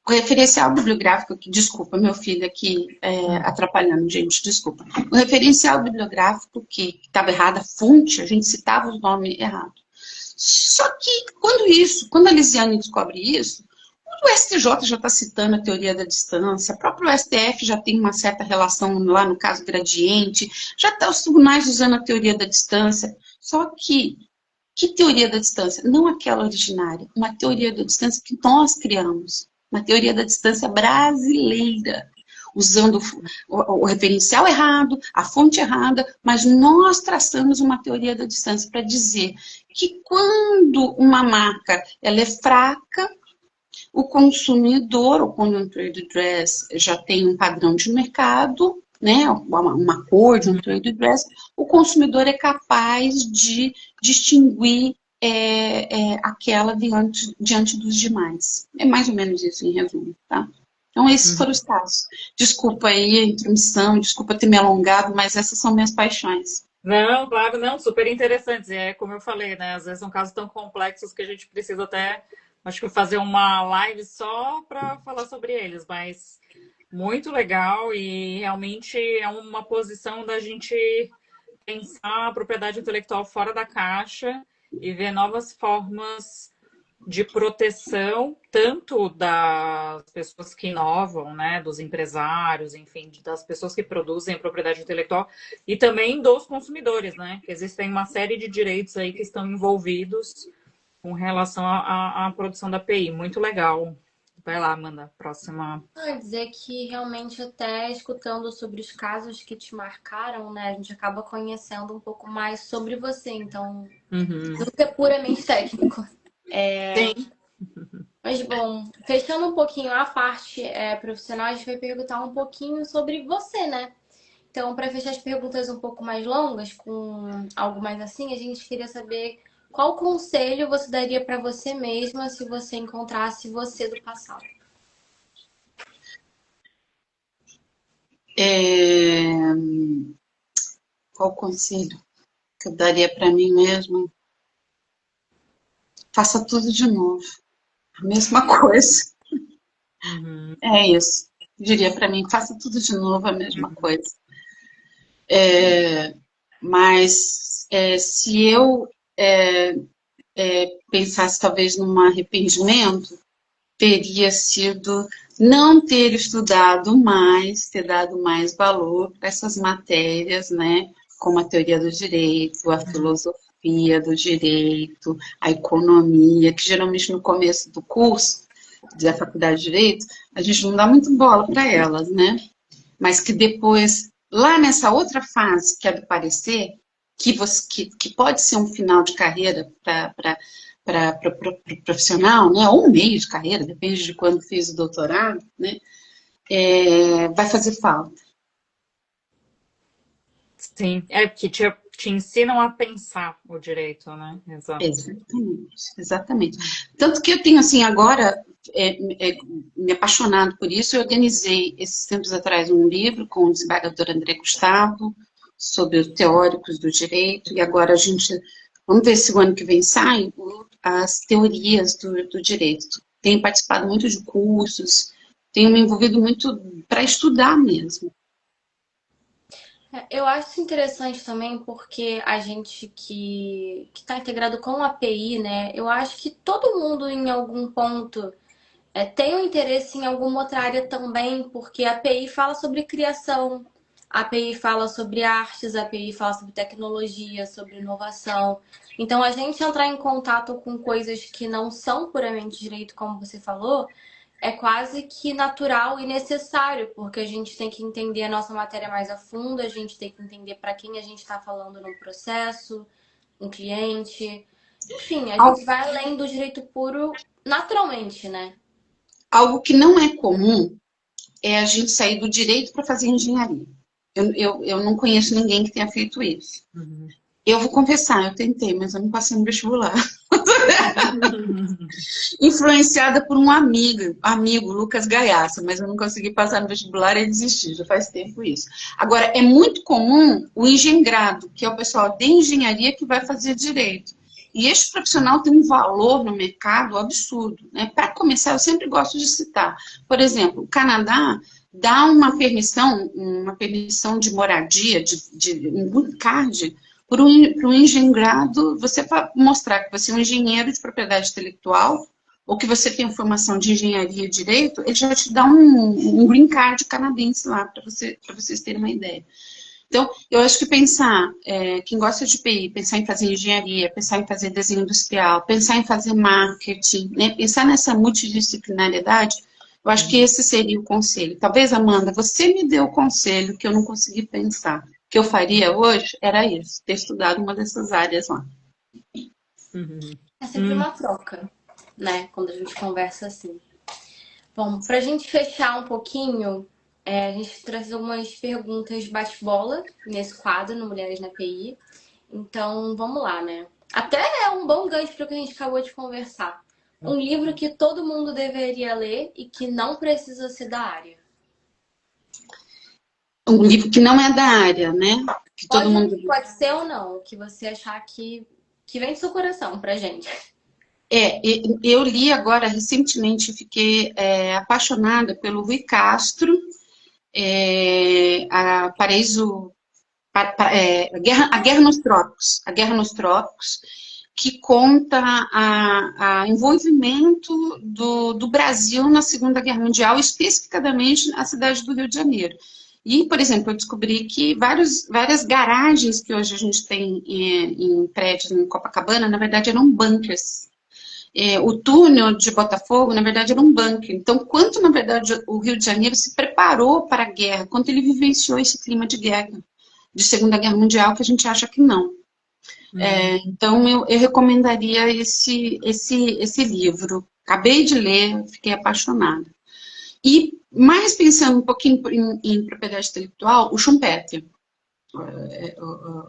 O referencial bibliográfico, desculpa, meu filho aqui atrapalhando, gente, desculpa. O referencial bibliográfico que estava errado, a fonte, a gente citava o nome errado. Só que, quando a Lisiane descobre isso, o STJ já está citando a teoria da distância, o próprio STF já tem uma certa relação lá no caso Gradiente, já está os tribunais usando a teoria da distância. Só que teoria da distância? Não aquela originária, uma teoria da distância que nós criamos. Uma teoria da distância brasileira, usando o referencial errado, a fonte errada, mas nós traçamos uma teoria da distância para dizer que quando uma marca ela é fraca, o consumidor, ou quando um trade dress já tem um padrão de mercado, né, uma cor de um trade dress, o consumidor é capaz de distinguir aquela diante dos demais. É mais ou menos isso, em resumo, tá? Então, esses foram os casos. Desculpa aí a intromissão, desculpa ter me alongado, mas essas são minhas paixões. Não, claro, não, super interessantes. É como eu falei, né? Às vezes são casos tão complexos que a gente precisa até, acho que fazer uma live só para falar sobre eles, mas muito legal e realmente é uma posição da gente pensar a propriedade intelectual fora da caixa e ver novas formas de proteção, tanto das pessoas que inovam, né, dos empresários, enfim, das pessoas que produzem a propriedade intelectual e também dos consumidores, né, que existem uma série de direitos aí que estão envolvidos com relação à produção da API. Muito legal. Vai lá, Amanda, próxima. Quer dizer que realmente até escutando sobre os casos que te marcaram, né, a gente acaba conhecendo um pouco mais sobre você, então nunca é puramente técnico. Sim. Mas bom, fechando um pouquinho a parte profissional, a gente vai perguntar um pouquinho sobre você, né? Então, para fechar as perguntas um pouco mais longas, com algo mais assim, a gente queria saber qual conselho você daria para você mesma se você encontrasse você do passado? Qual conselho que eu daria para mim mesma? Faça tudo de novo. A mesma coisa. É isso. Eu diria para mim, faça tudo de novo, a mesma coisa. Mas se eu pensasse talvez num arrependimento, teria sido não ter estudado mais, ter dado mais valor para essas matérias, né, como a teoria do direito, a filosofia do direito, a economia, que geralmente no começo do curso da Faculdade de Direito, a gente não dá muito bola para elas, né? Mas que depois, lá nessa outra fase, que é do parecer, que pode ser um final de carreira para o profissional, né? Ou um meio de carreira, depende de quando fez o doutorado, né? Vai fazer falta. Sim, porque te ensinam a pensar o direito, né? Exato. Exatamente. Tanto que eu tenho, assim, agora, me apaixonado por isso, eu organizei, esses tempos atrás, um livro com o desembargador André Gustavo, sobre os teóricos do direito, e agora vamos ver se o ano que vem sai, as teorias do direito. Tenho participado muito de cursos, tenho me envolvido muito para estudar mesmo. Eu acho isso interessante também porque a gente que está integrado com a API, né? Eu acho que todo mundo em algum ponto tem um interesse em alguma outra área também, porque a API fala sobre criação, a API fala sobre artes, a API fala sobre tecnologia, sobre inovação. Então, a gente entrar em contato com coisas que não são puramente direito, como você falou, é quase que natural e necessário, porque a gente tem que entender a nossa matéria mais a fundo, a gente tem que entender para quem a gente está falando no processo, um cliente. Enfim, a gente vai além do direito puro naturalmente, né? Algo que não é comum é a gente sair do direito para fazer engenharia. Eu não conheço ninguém que tenha feito isso. Uhum. Eu vou confessar, eu tentei, mas eu não passei no vestibular. Influenciada por um amigo, Lucas Gaiaça, mas eu não consegui passar no vestibular e desisti, já faz tempo isso. Agora, é muito comum o engendrado, que é o pessoal de engenharia que vai fazer direito. E este profissional tem um valor no mercado absurdo, né? Para começar, eu sempre gosto de citar. Por exemplo, o Canadá dá uma permissão de moradia, um green card, para um engendrado, você mostrar que você é um engenheiro de propriedade intelectual ou que você tem formação de engenharia e direito, ele já te dá um green card canadense lá, para vocês terem uma ideia. Então, eu acho que pensar, quem gosta de TI, pensar em fazer engenharia, pensar em fazer desenho industrial, pensar em fazer marketing, né, pensar nessa multidisciplinariedade, eu acho que esse seria o conselho. Talvez, Amanda, você me deu o conselho que eu não consegui pensar. O que eu faria hoje era isso, ter estudado uma dessas áreas lá. Uhum. É sempre uma troca, né? Quando a gente conversa assim. Bom, pra gente fechar um pouquinho, a gente traz algumas perguntas bate-bola nesse quadro, no Mulheres na PI. Então, vamos lá, né? Até é um bom gancho para o que a gente acabou de conversar. Um livro que todo mundo deveria ler e que não precisa ser da área. Um livro que não é da área, né? Que todo mundo... Pode ser ou não, o que você achar que vem do seu coração pra gente. Eu li agora recentemente, fiquei apaixonada pelo Rui Castro, A Guerra nos Trópicos, que conta o envolvimento do Brasil na Segunda Guerra Mundial, especificamente na cidade do Rio de Janeiro. E, por exemplo, eu descobri que várias garagens que hoje a gente tem em prédios em Copacabana, na verdade, eram bunkers. O túnel de Botafogo, na verdade, era um bunker. Então, quanto, na verdade, o Rio de Janeiro se preparou para a guerra, quanto ele vivenciou esse clima de guerra, de Segunda Guerra Mundial, que a gente acha que não. Então, eu recomendaria esse livro. Acabei de ler, fiquei apaixonada. E, mais pensando um pouquinho em propriedade intelectual, o Schumpeter.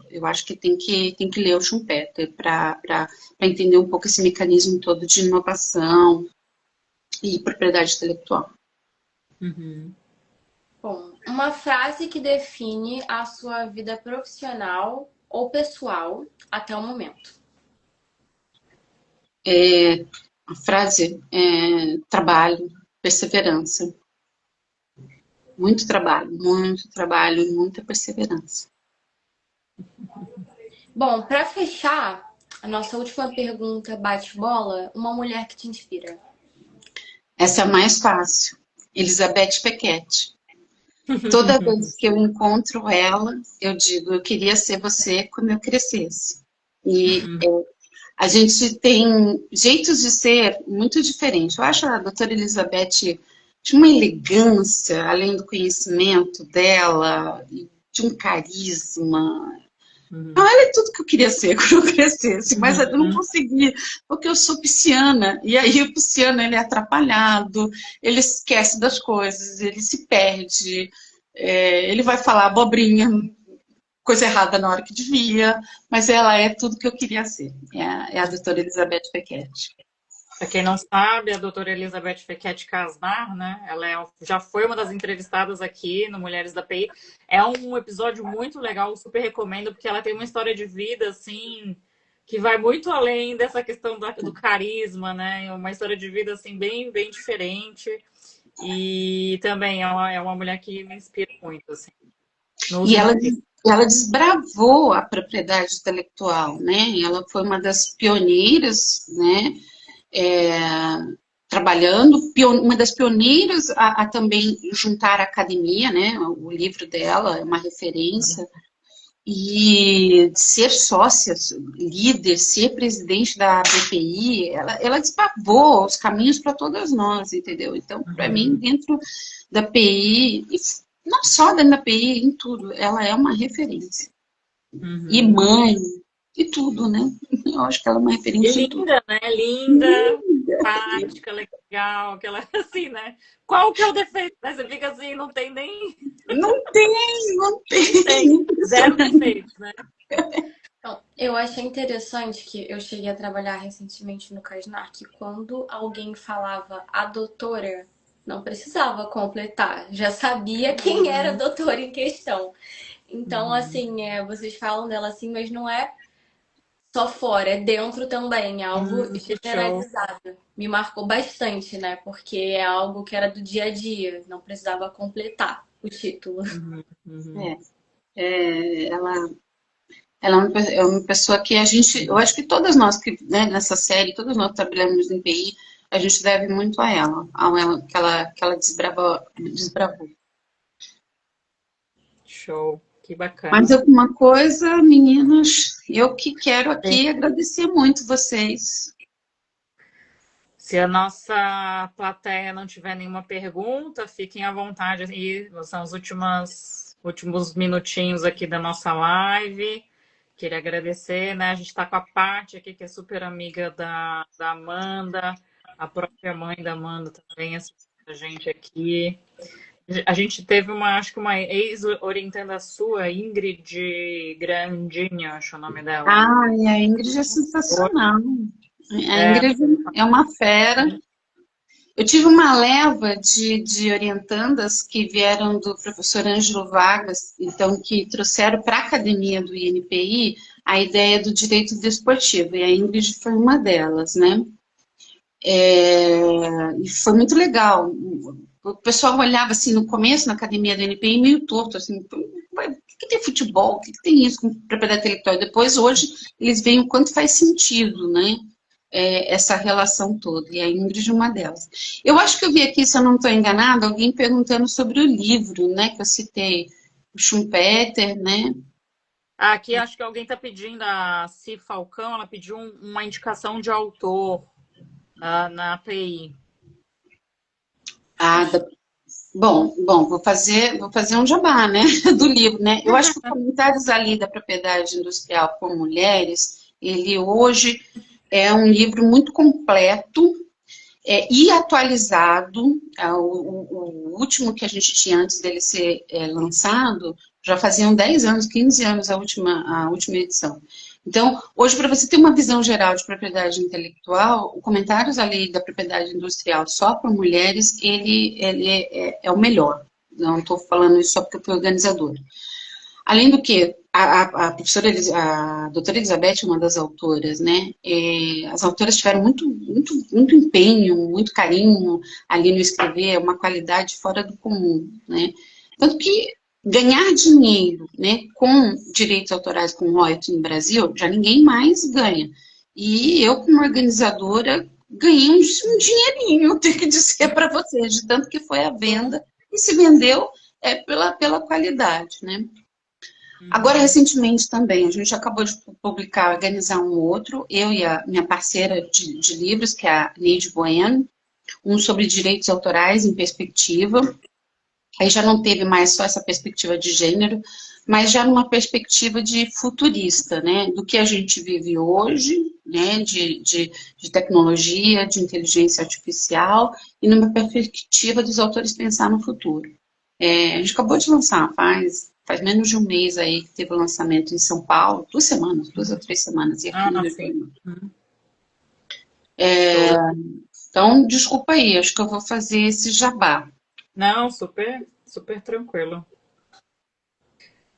Eu acho que tem que ler o Schumpeter para entender um pouco esse mecanismo todo de inovação e propriedade intelectual. Uhum. Bom, uma frase que define a sua vida profissional ou pessoal até o momento. A frase é trabalho, perseverança. Muito trabalho, muita perseverança. Bom, para fechar, a nossa última pergunta bate-bola, uma mulher que te inspira. Essa é a mais fácil. Elizabeth Pequet. Toda vez que eu encontro ela, eu digo, eu queria ser você quando eu crescesse. E A gente tem jeitos de ser muito diferentes. Eu acho a doutora Elizabeth de uma elegância, além do conhecimento dela, e de um carisma. Não, ela é tudo que eu queria ser quando eu crescesse, mas eu não consegui, porque eu sou pisciana, e aí o pisciano ele é atrapalhado, ele esquece das coisas, ele se perde, ele vai falar abobrinha, coisa errada na hora que devia, mas ela é tudo que eu queria ser, é a doutora Elizabeth Pequetti. Para quem não sabe, a doutora Elizabeth Fequete Casnar, né? Ela já foi uma das entrevistadas aqui no Mulheres da PI. É um episódio muito legal, super recomendo, porque ela tem uma história de vida, assim, que vai muito além dessa questão do carisma, né? Uma história de vida, assim, bem, bem diferente. E também é uma mulher que me inspira muito, assim. E ela desbravou a propriedade intelectual, né? Ela foi uma das pioneiras, né? Trabalhando, uma das pioneiras a também juntar a academia, né? O livro dela é uma referência. E ser sócia, líder, ser presidente da BPI, ela desbravou os caminhos para todas nós, entendeu? Então, para mim, dentro da PI, não só dentro da PI, em tudo, ela é uma referência. E mãe, e tudo, né? Eu acho que ela é uma referência em tudo. Linda, né? Linda, prática, legal, aquela assim, né? Qual que é o defeito? Né? Você fica assim, não tem nem... Não tem. Zero defeitos, né? Então, eu achei interessante que eu cheguei a trabalhar recentemente no Casnar, que quando alguém falava a doutora, não precisava completar, já sabia quem era a doutora em questão. Então, assim, vocês falam dela assim, mas não é só fora, é dentro também, é algo generalizado. Me marcou bastante, né? Porque é algo que era do dia a dia, não precisava completar o título. Ela é uma pessoa que eu acho que todas nós que, né, nessa série, todas nós que trabalhamos em PI, a gente deve muito a ela que ela desbravou. Show, que bacana. Mais alguma coisa, meninas? Eu que quero aqui agradecer muito vocês. Se a nossa plateia não tiver nenhuma pergunta, fiquem à vontade. E são os últimos minutinhos aqui da nossa live. Queria agradecer, né? A gente está com a Paty aqui, que é super amiga da Amanda, a própria mãe da Amanda também assistindo a gente aqui. A gente teve acho que uma ex-orientanda sua, Ingrid Grandinha, acho o nome dela. E a Ingrid é sensacional. A Ingrid é uma fera. Eu tive uma leva de orientandas que vieram do professor Ângelo Vargas, então, que trouxeram para a academia do INPI a ideia do direito desportivo, e a Ingrid foi uma delas, né? E foi muito legal. O pessoal olhava assim no começo na academia do INPI meio torto, assim, o que tem futebol, o que tem isso com propriedade intelectual? E depois, hoje, eles veem o quanto faz sentido, né? Essa relação toda, e a Ingrid é uma delas. Eu acho que eu vi aqui, se eu não estou enganada, alguém perguntando sobre o livro, né, que eu citei, o Schumpeter, né? Aqui acho que alguém está pedindo, a Si Falcão, ela pediu uma indicação de autor na API. Bom, vou fazer um jabá, né, do livro, né? Eu acho que o Comentários ali da Propriedade Industrial por Mulheres, ele hoje é um livro muito completo e atualizado. O último que a gente tinha antes dele ser lançado, já faziam 10 anos, 15 anos a última edição. Então, hoje, para você ter uma visão geral de propriedade intelectual, o Comentários à Lei da Propriedade Industrial só para mulheres, ele é o melhor. Não estou falando isso só porque eu fui organizadora. Além do que, a doutora Elizabeth, uma das autoras, né? As autoras tiveram muito empenho, muito carinho ali no escrever, uma qualidade fora do comum, né? Tanto que ganhar dinheiro, né, com direitos autorais, com royalties no Brasil, já ninguém mais ganha. E eu, como organizadora, ganhei um dinheirinho, tenho que dizer para vocês, de tanto que foi a venda, e se vendeu pela qualidade, né? Agora, recentemente também, a gente acabou de publicar, organizar um outro, eu e a minha parceira de livros, que é a Neide Bueno, um sobre direitos autorais em perspectiva. Aí já não teve mais só essa perspectiva de gênero, mas já numa perspectiva de futurista, né? Do que a gente vive hoje, né? De tecnologia, de inteligência artificial, e numa perspectiva dos autores pensar no futuro. A gente acabou de lançar, faz menos de um mês aí que teve o lançamento em São Paulo, 2 semanas, 2 ou 3 semanas, e aqui no Rio de Sim. Janeiro. Então, desculpa aí, acho que eu vou fazer esse jabá. Não, super, super tranquilo.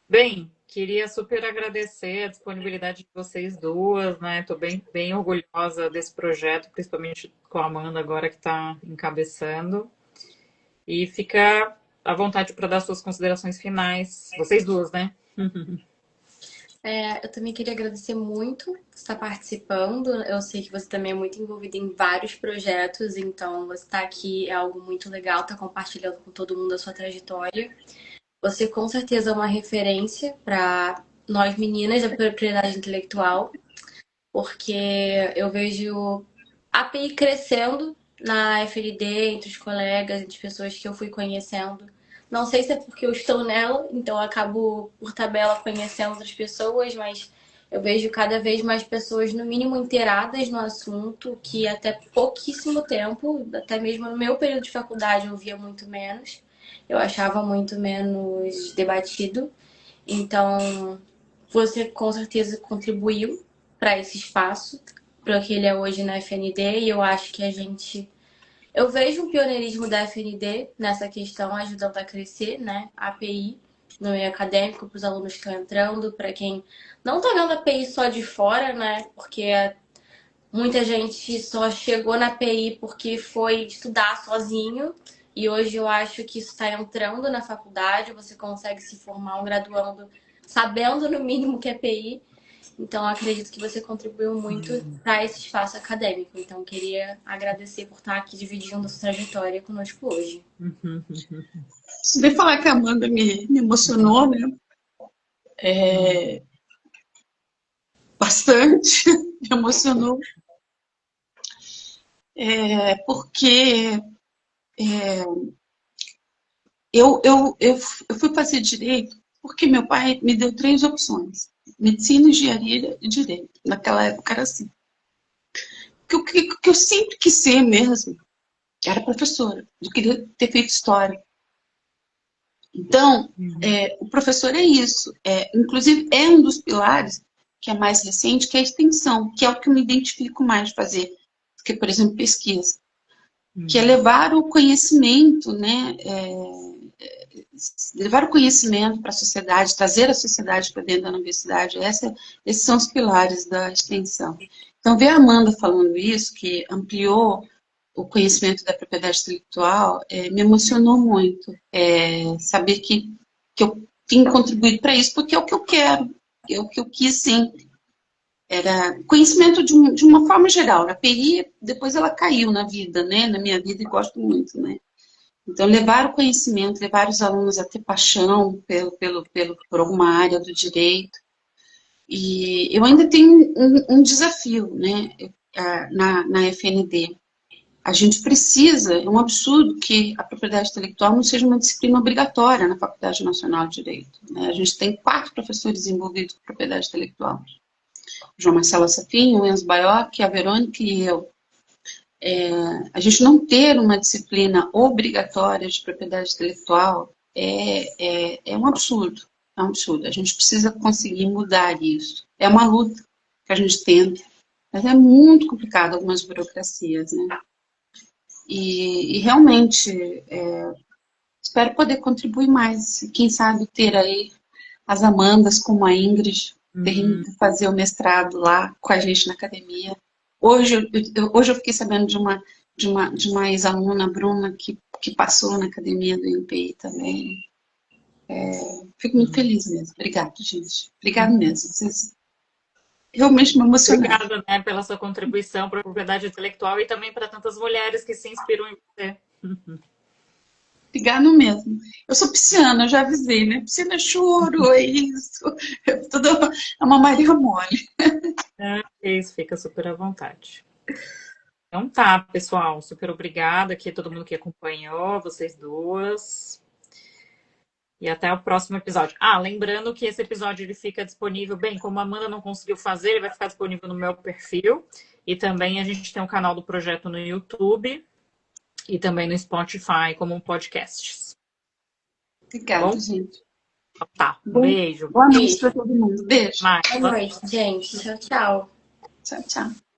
Bem, queria super agradecer a disponibilidade de vocês duas, né? Estou bem, bem orgulhosa desse projeto, principalmente com a Amanda agora que está encabeçando. E fica à vontade para dar suas considerações finais. Vocês duas, né? Eu também queria agradecer muito por estar participando. Eu sei que você também é muito envolvida em vários projetos, então você estar aqui é algo muito legal, estar compartilhando com todo mundo a sua trajetória. Você com certeza é uma referência para nós meninas da propriedade intelectual, porque eu vejo a API crescendo na FLD, entre os colegas, entre as pessoas que eu fui conhecendo. Não sei se é porque eu estou nela, então eu acabo, por tabela, conhecendo outras pessoas, mas eu vejo cada vez mais pessoas, no mínimo, inteiradas no assunto, que até pouquíssimo tempo, até mesmo no meu período de faculdade, eu via muito menos. Eu achava muito menos debatido. Então, você com certeza contribuiu para esse espaço, para o que ele é hoje na FND, e eu acho que a gente. Eu vejo um pioneirismo da FND nessa questão, ajudando a crescer, né? A API no meio acadêmico, para os alunos que estão entrando, para quem não está vendo a API só de fora, né? Porque muita gente só chegou na API porque foi estudar sozinho. E hoje eu acho que isso está entrando na faculdade, você consegue se formar um graduando sabendo no mínimo que é PI. Então, acredito que você contribuiu muito para esse espaço acadêmico. Então, queria agradecer por estar aqui dividindo a sua trajetória conosco hoje. Se bem falar que a Amanda me emocionou, né? Bastante, me emocionou. Porque eu fui fazer direito porque meu pai me deu 3 opções: medicina, engenharia e direito. Naquela época era assim. O que eu sempre quis ser mesmo era professora. Eu queria ter feito história. Então, o professor é isso. Inclusive, é um dos pilares que é mais recente, que é a extensão, que é o que eu me identifico mais de fazer, que, por exemplo, pesquisa, que é levar o conhecimento, né? Levar o conhecimento para a sociedade, trazer a sociedade para dentro da universidade. Esses são os pilares da extensão. Então, ver a Amanda falando isso, que ampliou o conhecimento da propriedade intelectual, me emocionou muito. Saber que eu tenho contribuído para isso, porque é o que eu quero, é o que eu quis sempre. Era conhecimento de uma forma geral. A PI, depois ela caiu na vida, né? Na minha vida, e gosto muito, né? Então, levar o conhecimento, levar os alunos a ter paixão por alguma área do direito. E eu ainda tenho um desafio, né? Na FND. A gente precisa, é um absurdo que a propriedade intelectual não seja uma disciplina obrigatória na Faculdade Nacional de Direito, né? A gente tem 4 professores envolvidos com propriedade intelectual. O João Marcelo Assafin, o Enzo Baiocchi, a Verônica e eu. A gente não ter uma disciplina obrigatória de propriedade intelectual é um absurdo. É um absurdo. A gente precisa conseguir mudar isso. É uma luta que a gente tenta, mas é muito complicado algumas burocracias, né? E realmente, espero poder contribuir mais. Quem sabe ter aí as Amandas como a Ingrid, fazer o mestrado lá com a gente na academia. Hoje eu fiquei sabendo de uma ex-aluna, Bruna, que passou na academia do INPI também. Fico muito feliz mesmo. Obrigada, gente. Obrigada mesmo. Vocês realmente me emocionaram. Obrigada, né, pela sua contribuição para a propriedade intelectual e também para tantas mulheres que se inspiram em você. Obrigado mesmo. Eu sou pisciana, eu já avisei, né? Pisciana é choro, é isso. Tudo é uma Maria mole. É isso, fica super à vontade. Então tá, pessoal, super obrigada aqui a todo mundo que acompanhou, vocês duas. E até o próximo episódio. Ah, lembrando que esse episódio ele fica disponível, bem, como a Amanda não conseguiu fazer, ele vai ficar disponível no meu perfil. E também a gente tem um canal do projeto no YouTube e também no Spotify como podcast. Tá Obrigada, bom? gente. Então tá, um beijo. Boa noite para todo mundo. Beijo. Mais. Boa noite, gente. Tchau, tchau. Tchau, tchau.